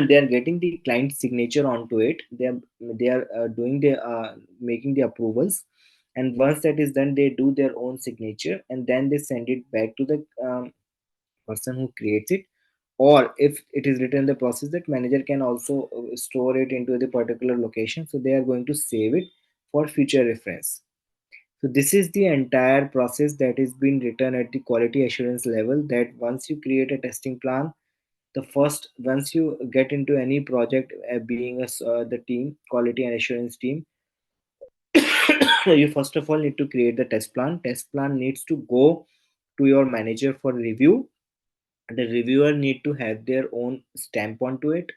They are getting the client signature onto it. They are doing the making the approvals, and once that is done, they do their own signature, and then they send it back to the person who creates it. Or if it is written in the process, that manager can also store it into the particular location, so they are going to save it for future reference. So this is the entire process that is being written at the quality assurance level, that once you create a testing plan, the first, once you get into any project, being the team quality and assurance team, you first of all need to create the test plan. Test plan needs to go to your manager for review. The reviewer need to have their own stamp onto it,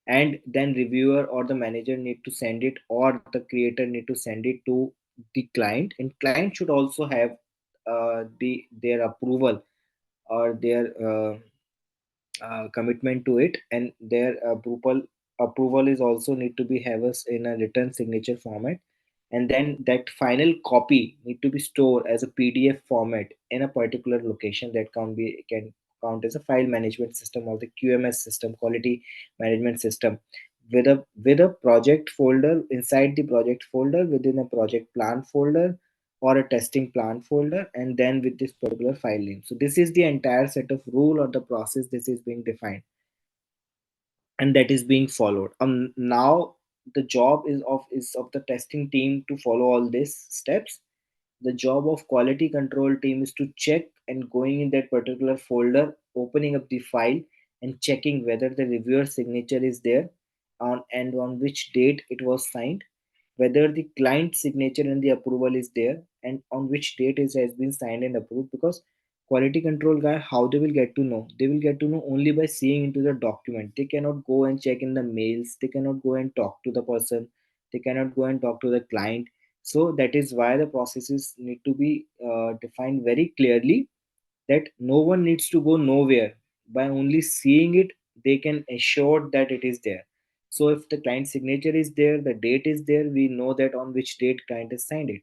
and then reviewer or the manager need to send it, or the creator need to send it to the client, and client should also have their approval or their commitment to it, and their approval is also need to be have us in a written signature format, and then that final copy need to be stored as a PDF format in a particular location that can count as a file management system or the QMS system, quality management system, with a project folder, inside the project folder, within a project plan folder, or a testing plan folder, and then with this particular file name. So this is the entire set of rule or the process this is being defined and that is being followed. Now the job is of the testing team to follow all these steps. The job of quality control team is to check and going in that particular folder, opening up the file and checking whether the reviewer signature is there on and on which date it was signed, whether the client signature and the approval is there and on which date it has been signed and approved. Because quality control guy, how they will get to know? They will get to know only by seeing into the document. They cannot go and check in the mails, they cannot go and talk to the person, they cannot go and talk to the client. So that is why the processes need to be defined very clearly, that no one needs to go nowhere. By only seeing it, they can assure that it is there. So if the client signature is there, the date is there, we know that on which date client has signed it.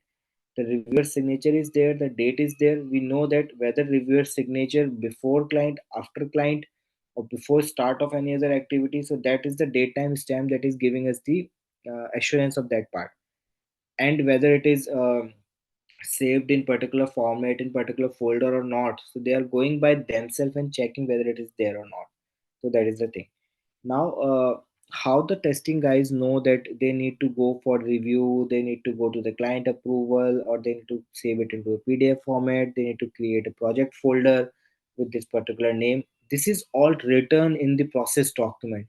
The reviewer signature is there, the date is there, we know that whether reviewer signature before client, after client, or before start of any other activity. So that is the date time stamp that is giving us the assurance of that part. And whether it is saved in particular format in particular folder or not, so they are going by themselves and checking whether it is there or not. So that is the thing. Now how the testing guys know that they need to go for review, they need to go to the client approval, or they need to save it into a PDF format, they need to create a project folder with this particular name. This is all written in the process document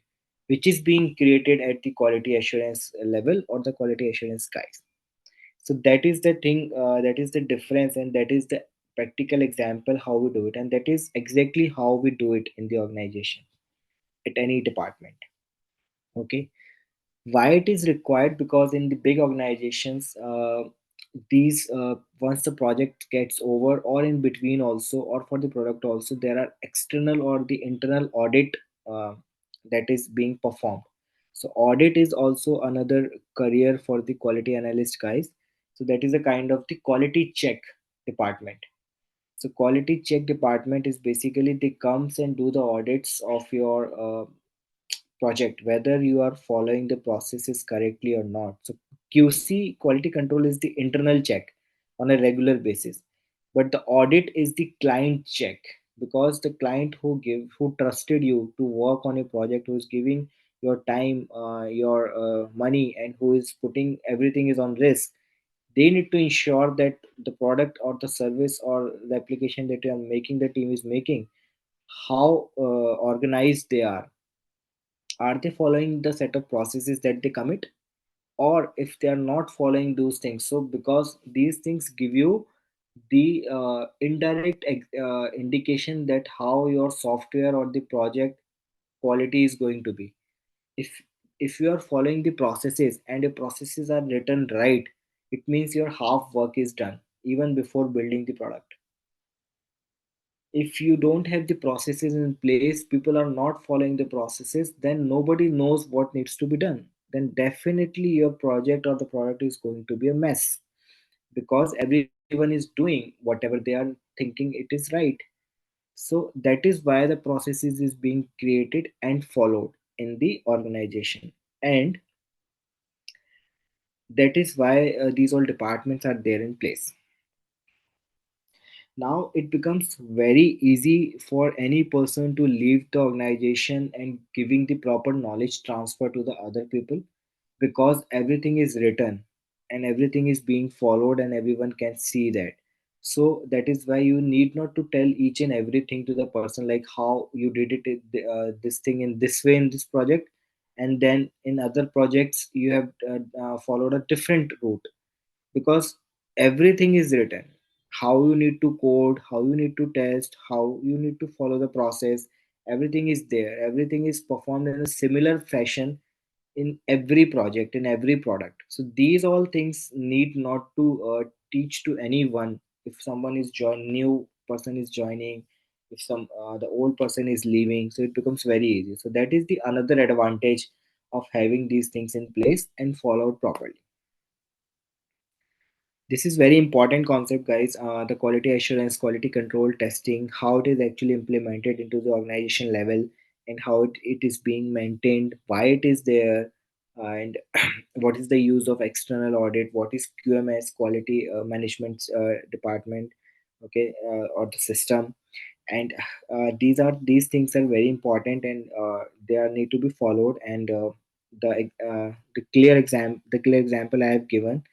which is being created at the quality assurance level or the quality assurance guys. So that is the thing, that is the difference, and that is the practical example how we do it, and that is exactly how we do it in the organization at any department. Okay, why it is required? Because in the big organizations, these once the project gets over, or in between also, or for the product also, there are external or the internal audit uh, that is being performed. So audit is also another career for the quality analyst guys. So that is a kind of the quality check department. So quality check department is basically they comes and do the audits of your project, whether you are following the processes correctly or not. So QC, quality control, is the internal check on a regular basis, but the audit is the client check, because the client who trusted you to work on a project, who is giving your time, your money, and who is putting everything is on risk, they need to ensure that the product or the service or the application that you are making, the team is making, how organized they are they following the set of processes that they commit, or if they are not following those things. So because these things give you the indirect indication that how your software or the project quality is going to be. If if you are following the processes and your processes are written right, it means your half work is done even before building the product. If you don't have the processes in place, people are not following the processes, then nobody knows what needs to be done, then definitely your project or the product is going to be a mess, because everyone is doing whatever they are thinking it is right. So that is why the processes is being created and followed in the organization, and that is why these all departments are there in place. Now it becomes very easy for any person to leave the organization and giving the proper knowledge transfer to the other people, because everything is written and everything is being followed and everyone can see that. So that is why you need not to tell each and everything to the person, like how you did it this thing in this way in this project, and then in other projects you have followed a different route, because everything is written. How you need to code, how you need to test, how you need to follow the process, everything is there, everything is performed in a similar fashion in every project, in every product. So these all things need not to teach to anyone. If someone is new person is joining, if some the old person is leaving, so it becomes very easy. So that is the another advantage of having these things in place and followed properly. This is very important concept guys, the quality assurance, quality control testing, how it is actually implemented into the organization level, and how it is being maintained, why it is there, and what is the use of external audit, what is QMS, quality management department, okay, or the system. And these things are very important, and they are need to be followed. And the clear example I have given,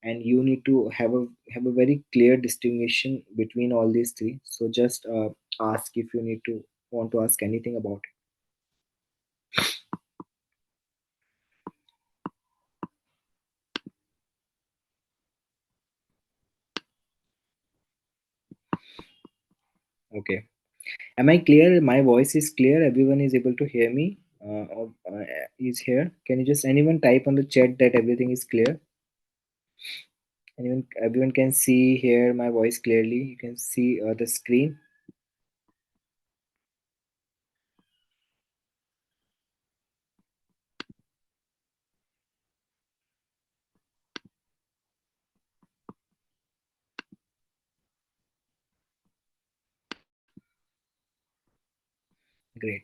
and you need to have a very clear distinction between all these three. So just ask if you need to want to ask anything about it. Okay, am I clear? My voice is clear, everyone is able to hear me, is here? Can you just anyone type on the chat that everything is clear? Anyone, everyone can see hear my voice clearly, you can see the screen. Great.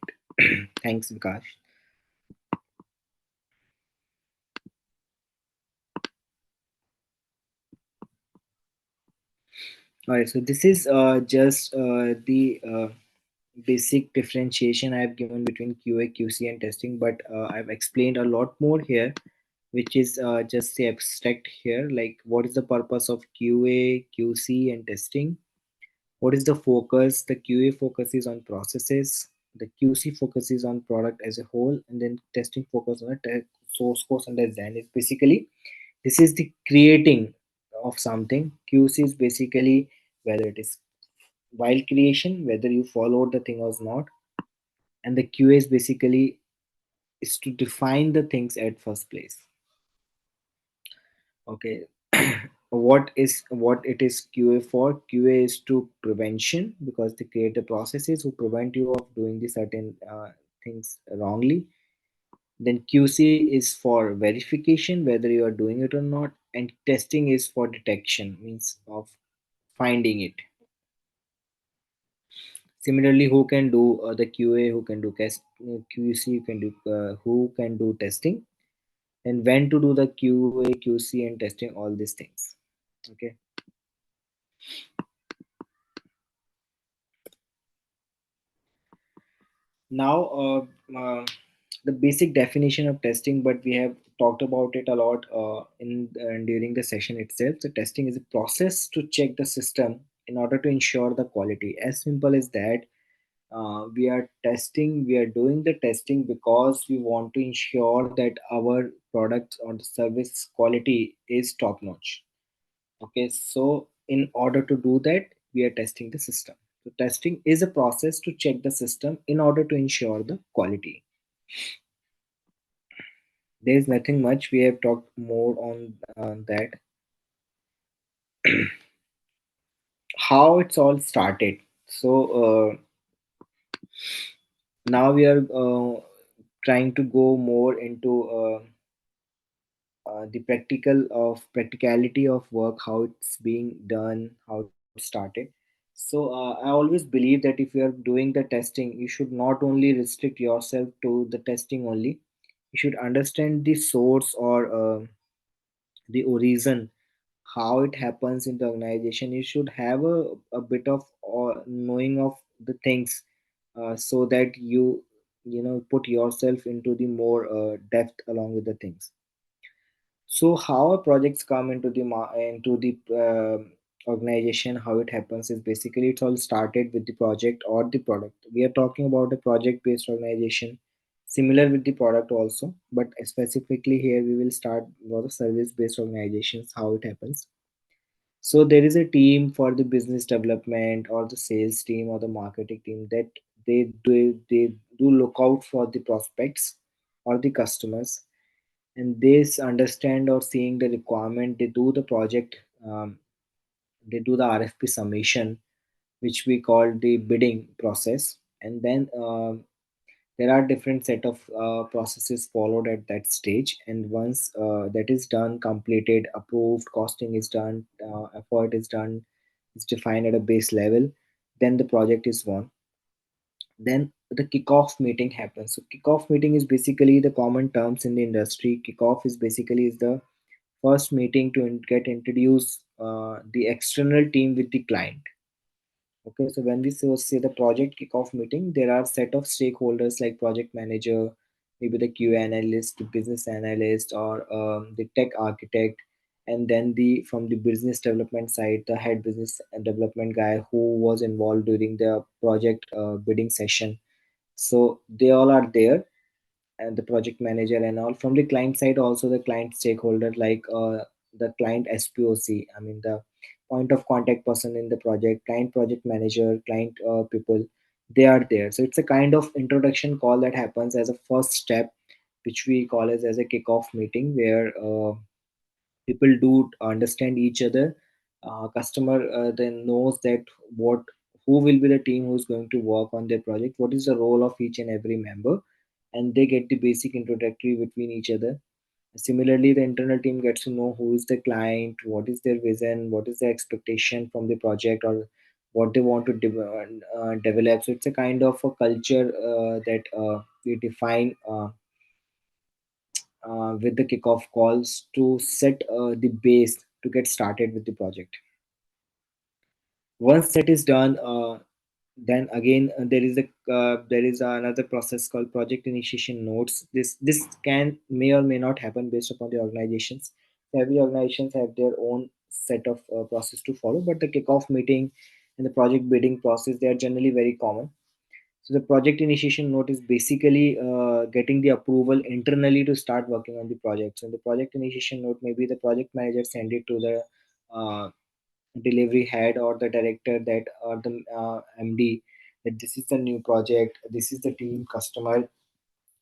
Thanks, Vikash. All right, so this is just the basic differentiation I've given between QA, QC, and testing, but I've explained a lot more here, which is just the abstract here, like what is the purpose of QA, QC, and testing. What is the focus? The QA focuses on processes, the QC focuses on product as a whole, and then testing focus on the source code and design. It's basically this is the creating of something. QC is basically whether it is while creation, whether you followed the thing or not, and the QA is basically is to define the things at first place. Okay. What it is QA for? QA is to prevention, because they create the processes who prevent you of doing the certain things wrongly. Then QC is for verification, whether you are doing it or not, and testing is for detection, means of finding it. Similarly, who can do the QA, who can do QC, who can do testing, and when to do the QA, QC, and testing, all these things. Okay. Now, the basic definition of testing, but we have talked about it a lot in during the session itself. So testing is a process to check the system in order to ensure the quality. As simple as that. We are doing the testing because we want to ensure that our product or the service quality is top notch. Okay, so in order to do that, we are testing the system. So testing is a process to check the system in order to ensure the quality. There is nothing much. We have talked more on that. How it's all started. So now we are trying to go more into the practicality of work, how it's being done, how it started. So I always believe that if you are doing the testing, you should not only restrict yourself to the testing only. You should understand the source or the origin, how it happens in the organization. You should have a bit of knowing of the things, so that you put yourself into the more depth along with the things. So how our projects come into the organization, how it happens is basically it's all started with the project or the product. We are talking about a project based organization, similar with the product also, but specifically here we will start with the service based organizations, how it happens. So there is a team for the business development or the sales team or the marketing team that they do look out for the prospects or the customers, and they understand or seeing the requirement. They do the project, they do the RFP submission, which we call the bidding process. And then there are different set of processes followed at that stage, and once that is done, completed, approved, costing is done, effort is done, it's defined at a base level, then the project is won. Then the kickoff meeting happens. So kickoff meeting is basically the common terms in the industry. Kickoff is basically is the first meeting to get introduce the external team with the client. Okay, so when we say the project kickoff meeting, there are set of stakeholders like project manager, maybe the QA analyst, the business analyst, or the tech architect, and then the from the business development side, the head business and development guy who was involved during the project bidding session. So they all are there, and the project manager and all. From the client side also, the client stakeholder like the client SPOC, I mean the point of contact person in the project, client project manager, client people, they are there. So it's a kind of introduction call that happens as a first step, which we call as a kickoff meeting, where people do understand each other. Customer then knows that what who will be the team who's going to work on their project, what is the role of each and every member, and they get the basic introductory between each other. Similarly, the internal team gets to know who is the client, what is their vision, what is the expectation from the project, or what they want to develop. So it's a kind of a culture that we define with the kickoff calls to set the base to get started with the project. Once that is done, then again there is another process called project initiation notes. This can may or may not happen based upon the organizations. Every organizations have their own set of process to follow, but the kickoff meeting and the project bidding process, they are generally very common. So the project initiation note is basically getting the approval internally to start working on the project. So the project initiation note, maybe the project manager send it to the delivery head or the director, that or the MD, that this is the new project, this is the team customer,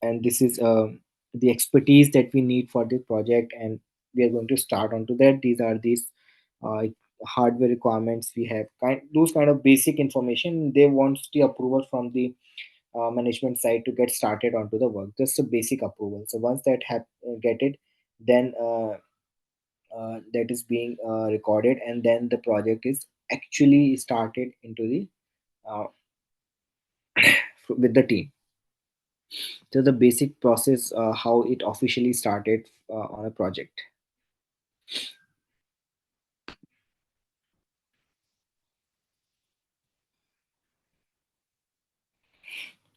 and this is the expertise that we need for the project, and we are going to start onto that. These are these uh, hardware requirements we have, those kind of basic information. They want the approval from the management side to get started onto the work, just a basic approval. So once that get it, then that is being recorded, and then the project is actually started into the uh, with the team. So the basic process how it officially started on a project.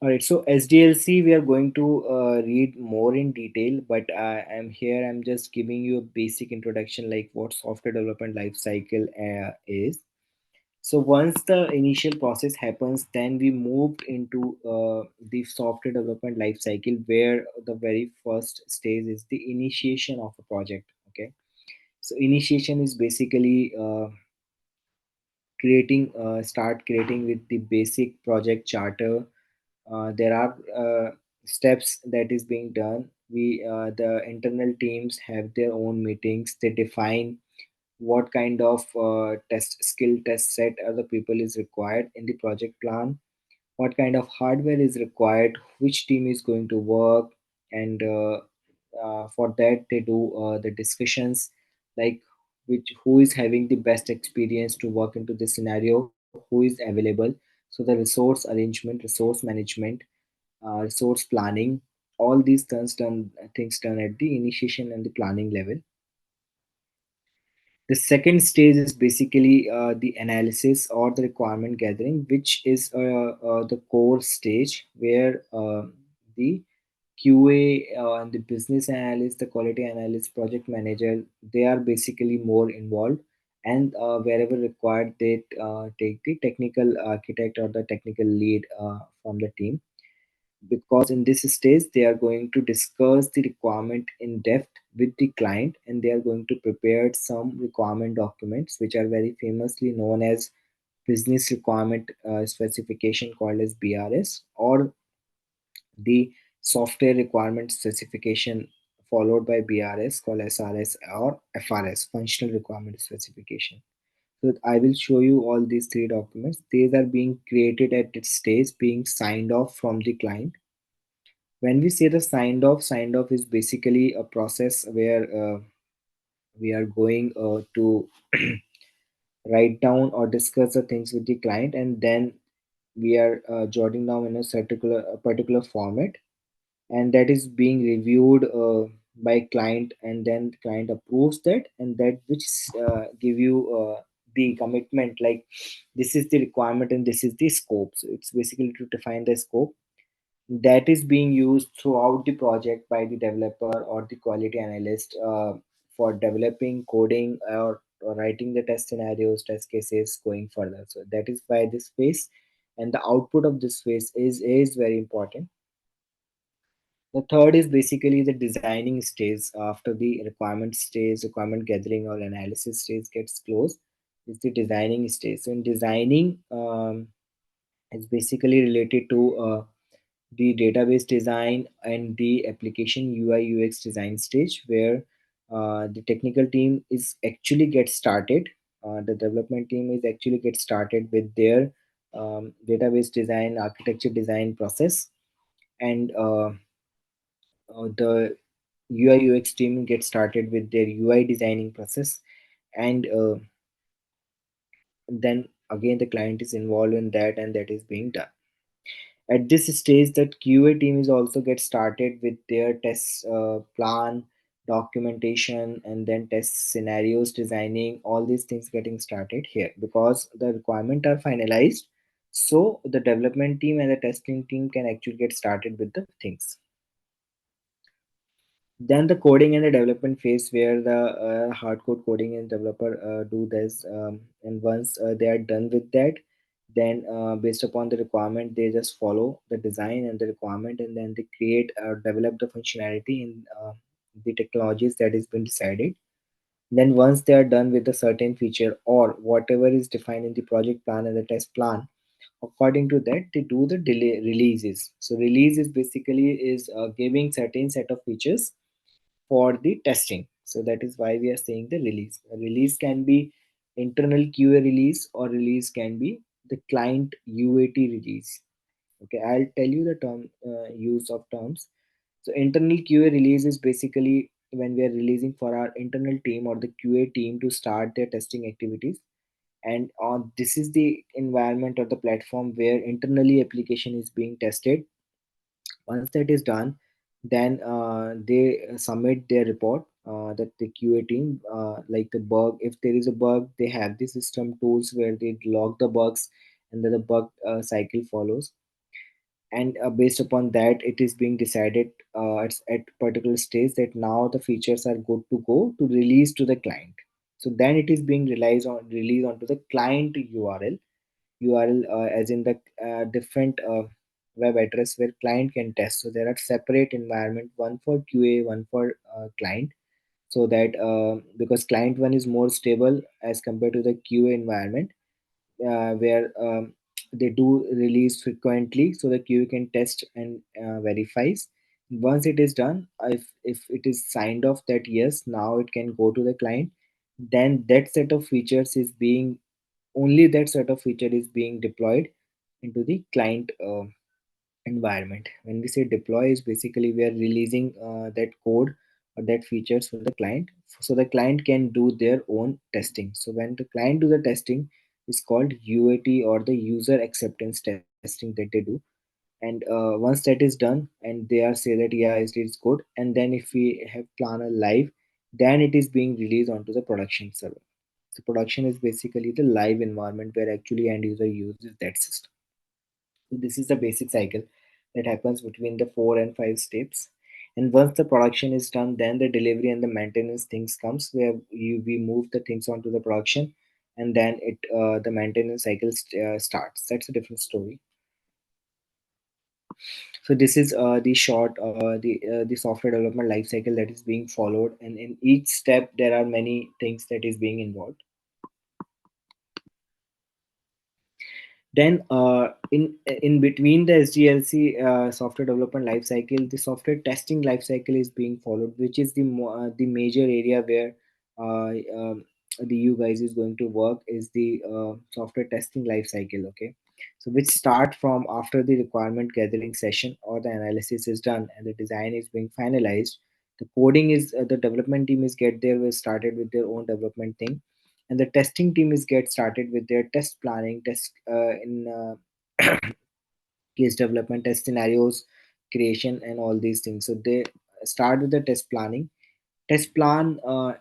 All right, so SDLC we are going to read more in detail, but I'm here, I'm just giving you a basic introduction like what software development life cycle is. So once the initial process happens, then we moved into the software development life cycle, where the very first stage is the initiation of a project. Okay, so initiation is basically start creating with the basic project charter. There are steps that is being done. The internal teams have their own meetings. They define what kind of test set other people is required in the project plan, what kind of hardware is required, which team is going to work, and for that they do the discussions like which who is having the best experience to work into this scenario, who is available. So the resource arrangement, resource management, resource planning, all these things done at the initiation and the planning level. The second stage is basically the analysis or the requirement gathering, which is the core stage where the QA and the business analyst, the quality analyst, project manager, they are basically more involved. And wherever required, they take the technical architect or the technical lead from the team, because in this stage they are going to discuss the requirement in depth with the client, and they are going to prepare some requirement documents which are very famously known as business requirement specification, called as BRS, or the software requirement specification followed by BRS, called SRS, or FRS, functional requirement specification. So I will show you all these three documents. These are being created at its stage being signed off from the client. When we say the signed off is basically a process where we are going to write down or discuss the things with the client, and then we are jotting down in a particular format, and that is being reviewed by client, and then client approves that, and that which give you the commitment, like this is the requirement and this is the scope. So it's basically to define the scope that is being used throughout the project by the developer or the quality analyst for developing coding, or writing the test scenarios, test cases going further. So that is why this phase and the output of this phase is very important. The third is basically the designing stage. After the requirement stage, requirement gathering or analysis stage gets closed, is the designing stage. So in designing, is basically related to the database design and the application UI UX design stage, where the technical team is actually get started. The development team is actually get started with their database design, architecture design process, and the UI UX team get started with their UI designing process, and then again the client is involved in that, and that is being done. At this stage, that QA team is also get started with their test plan, documentation, and then test scenarios designing. All these things getting started here because the requirement are finalized. So the development team and the testing team can actually get started with the things. Then the coding and the development phase, where the hardcore coding and developer do this, and once they are done with that, then based upon the requirement they just follow the design and the requirement, and then they create develop the functionality in the technologies that has been decided. Then once they are done with a certain feature or whatever is defined in the project plan and the test plan, according to that they do the delay releases. So release is basically is giving certain set of features for the testing. So that is why we are saying the release. A release can be internal QA release, or release can be the client UAT release. Okay, I'll tell you the term use of terms. So internal QA release is basically when we are releasing for our internal team or the QA team to start their testing activities. And this is the environment or the platform where internally application is being tested. Once that is done, then they submit their report, that the QA team, like the bug. If there is a bug, they have the system tools where they log the bugs, and then the bug cycle follows. And based upon that, it is being decided at particular stage that now the features are good to go to release to the client. So then it is being released onto the client URL, as in the different web address where client can test. So there are separate environment, one for QA, one for client. So that because client one is more stable as compared to the QA environment, where they do release frequently, so the QA can test and verifies. Once it is done, if it is signed off that yes, now it can go to the client, then that set of features is being only that set of feature is being deployed into the client environment. When we say deploy, is basically we are releasing that code or that features for the client, so the client can do their own testing. So when the client do the testing, is called UAT, or the user acceptance testing that they do. And once that is done and they are say that yeah, it is good, and then if we have planner live, then it is being released onto the production server. So production is basically the live environment where actually end user uses that system. So this is the basic cycle that happens between the 4 and 5 steps. And once the production is done, then the delivery and the maintenance things comes, where we move the things onto the production, and then it the maintenance cycle starts. That's a different story. So this is the short the software development life cycle that is being followed, and in each step there are many things that is being involved. Then in between the SDLC software development lifecycle, the software testing lifecycle is being followed, which is the major area where the you guys is going to work, is the software testing lifecycle. Okay, so which start from after the requirement gathering session or the analysis is done and the design is being finalized. The coding is the development team is get there was started with their own development thing, and the testing team is get started with their test planning test in case development, test scenarios creation, and all these things. So they start with the test planning. Test plan,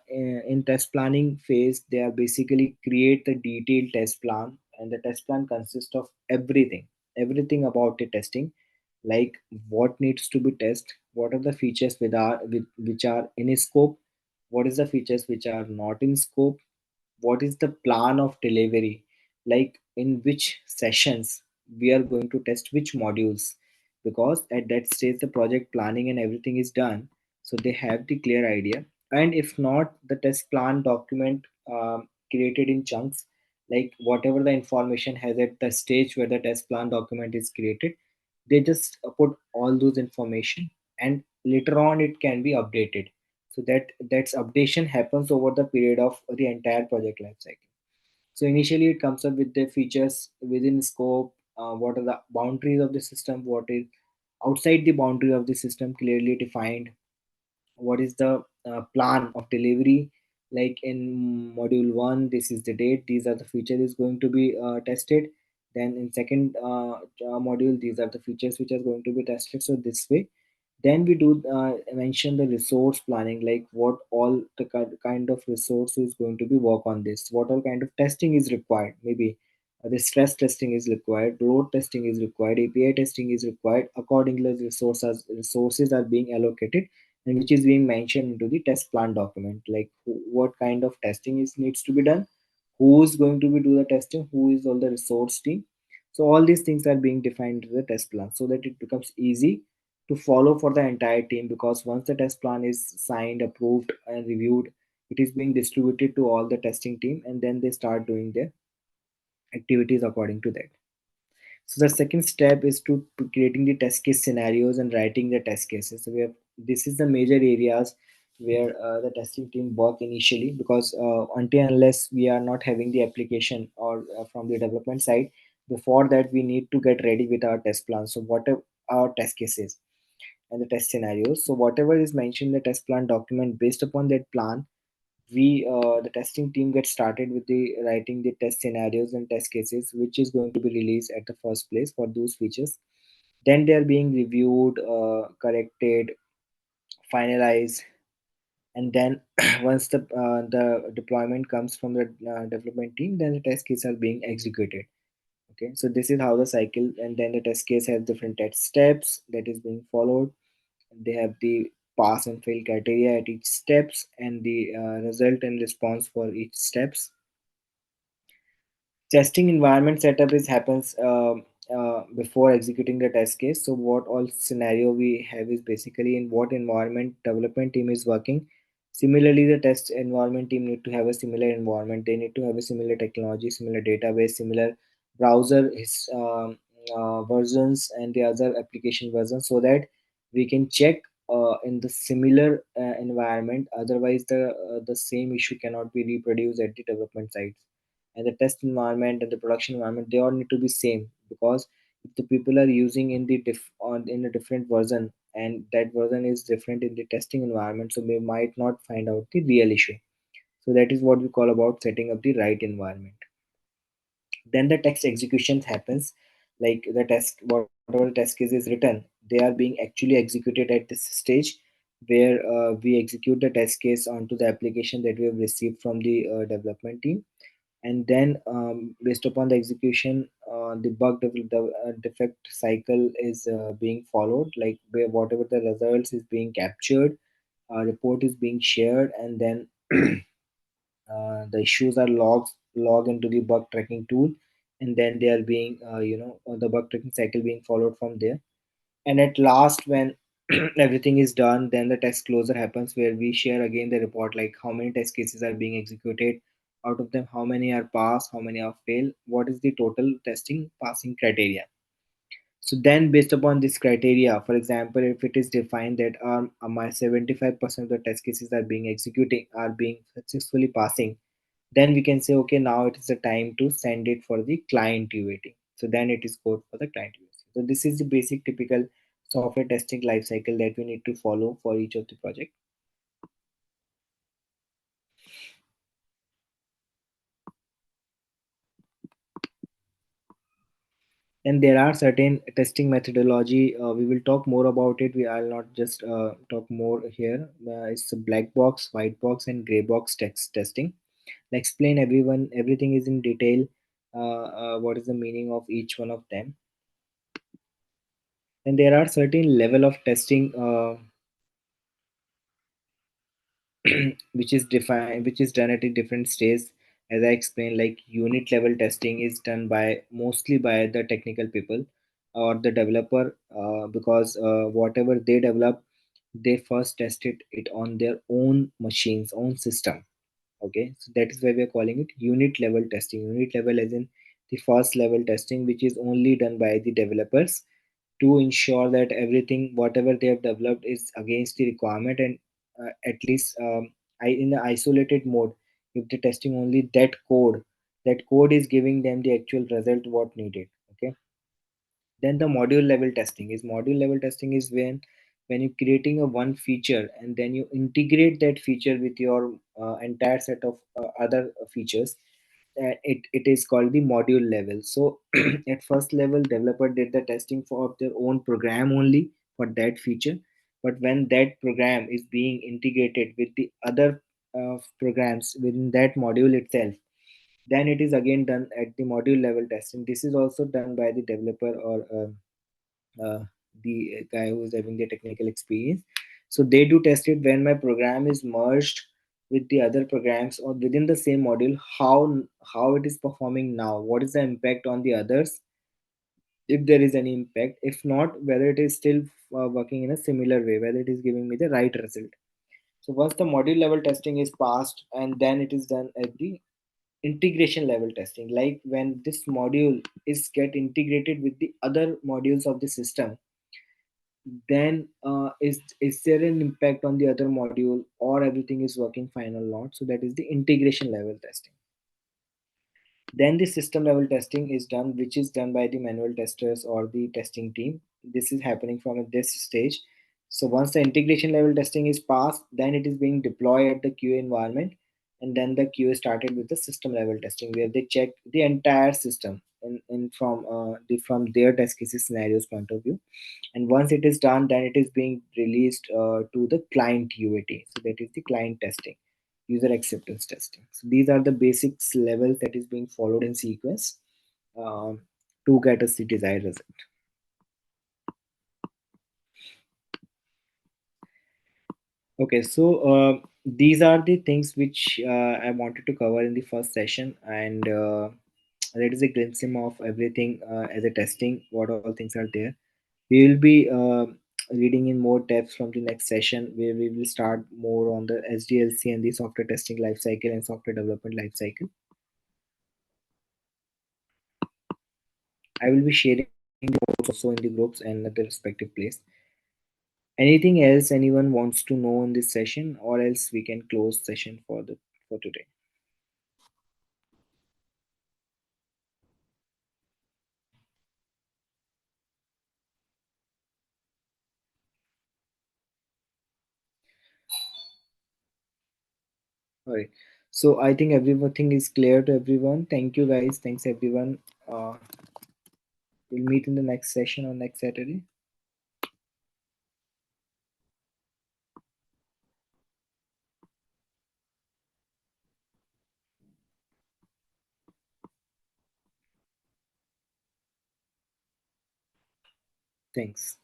in test planning phase, they are basically create the detailed test plan, and the test plan consists of everything about the testing, like what needs to be tested, what are the features which are in scope, what is the features which are not in scope, what is the plan of delivery, like in which sessions we are going to test which modules, because at that stage the project planning and everything is done, so they have the clear idea. And if not, the test plan document, created in chunks, like whatever the information has at the stage where the test plan document is created, they just put all those information, and later on it can be updated. So that's updation happens over the period of the entire project life cycle. So initially it comes up with the features within scope, what are the boundaries of the system, what is outside the boundary of the system clearly defined, what is the plan of delivery, like in module 1 this is the date, these are the features is going to be tested, then in second module these are the features which are going to be tested. So this way, then we do mention the resource planning, like what all the kind of resource is going to be work on this, what all kind of testing is required, maybe the stress testing is required, load testing is required, API testing is required. Accordingly, the resources are being allocated, and which is being mentioned into the test plan document, like what kind of testing is needs to be done, who is going to be do the testing, who is all the resource team. So all these things are being defined in the test plan, so that it becomes easy to follow for the entire team, because once the test plan is signed, approved, and reviewed, it is being distributed to all the testing team, and then they start doing their activities according to that. So the second step is to creating the test case scenarios and writing the test cases. So we have, this is the major areas where the testing team work initially, because until unless we are not having the application or from the development side, before that we need to get ready with our test plan. So what are our test cases and the test scenarios? So whatever is mentioned in the test plan document, based upon that plan, we the testing team gets started with the writing the test scenarios and test cases, which is going to be released at the first place for those features. Then they are being reviewed, corrected, finalized, and then once the deployment comes from the development team, then the test cases are being executed. Okay, so this is how the cycle, and then the test case has different test steps that is being followed. They have the pass and fail criteria at each steps, and the result and response for each steps. Testing environment setup is happens before executing the test case. So what all scenario we have is basically in what environment development team is working. Similarly, the test environment team need to have a similar environment, they need to have a similar technology, similar database, similar browser versions, and the other application versions, so that we can check in the similar environment. Otherwise the same issue cannot be reproduced at the development sites, and the test environment and the production environment, they all need to be same, because if the people are using in the on in a different version, and that version is different in the testing environment, so they might not find out the real issue. So that is what we call about setting up the right environment. Then the text execution happens, like the test, whatever the test case is written, they are being actually executed at this stage, where we execute the test case onto the application that we have received from the development team. And then based upon the execution, the defect cycle is being followed, like where whatever the results is being captured, report is being shared, and then the issues are logged into the bug tracking tool, and then they are being the bug tracking cycle being followed from there. And at last, when everything is done, then the test closure happens, where we share again the report, like how many test cases are being executed, out of them how many are passed, how many are failed, what is the total testing passing criteria. So then based upon this criteria, for example, if it is defined that my 75% of the test cases are being executing, are being successfully passing, then we can say okay, now it is the time to send it for the client UAT. So then it is code for the client UAT. So this is the basic typical software testing life cycle that we need to follow for each of the project. And there are certain testing methodology. We will talk more about it. I'll not just talk more here. It's a black box, white box, and gray box text testing. I'll explain everything is in detail. What is the meaning of each one of them? And there are certain level of testing which is defined, which is done at a different stage. As I explained, like unit level testing is done by mostly by the technical people or the developer, because whatever they develop, they first test it on their own machines, own system. Okay, so that is why we are calling it unit level testing. Unit level as in the first level testing, which is only done by the developers to ensure that everything whatever they have developed is against the requirement. And at least in the isolated mode, if they're testing only that code is giving them the actual result what needed. Okay, then the module level testing is when you're creating a one feature and then you integrate that feature with your entire set of other features. It is called the module level. So at first level, developer did the testing for their own program only for that feature. But when that program is being integrated with the other programs within that module itself, then it is again done at the module level testing. This is also done by the developer or the guy who is having the technical experience. So they do test it when my program is merged with the other programs or within the same module, how it is performing now, what is the impact on the others, if there is any impact, if not, whether it is still working in a similar way, whether it is giving me the right result. So once the module level testing is passed, and then it is done at the integration level testing, like when this module is get integrated with the other modules of the system, then is there an impact on the other module or everything is working fine or not. So that is the integration level testing. Then the system level testing is done, which is done by the manual testers or the testing team. This is happening from this stage. So once the integration level testing is passed, then it is being deployed at the QA environment, and then the QA started with the system level testing, where they check the entire system from their test cases scenarios point of view. And once it is done, then it is being released to the client UAT. So that is the client testing, user acceptance testing. So these are the basics levels that is being followed in sequence um, to get us the desired result. Okay, so these are the things which I wanted to cover in the first session, and that is a glimpse of everything as a testing, what all things are there. We will be reading in more depth from the next session, where we will start more on the SDLC and the software testing lifecycle and software development lifecycle. I will be sharing the notes also in the groups and at the respective place. Anything else anyone wants to know in this session, or else we can close session for today. All right. So I think everything is clear to everyone. Thank you guys. Thanks everyone. We'll meet in the next session on next Saturday. Thanks.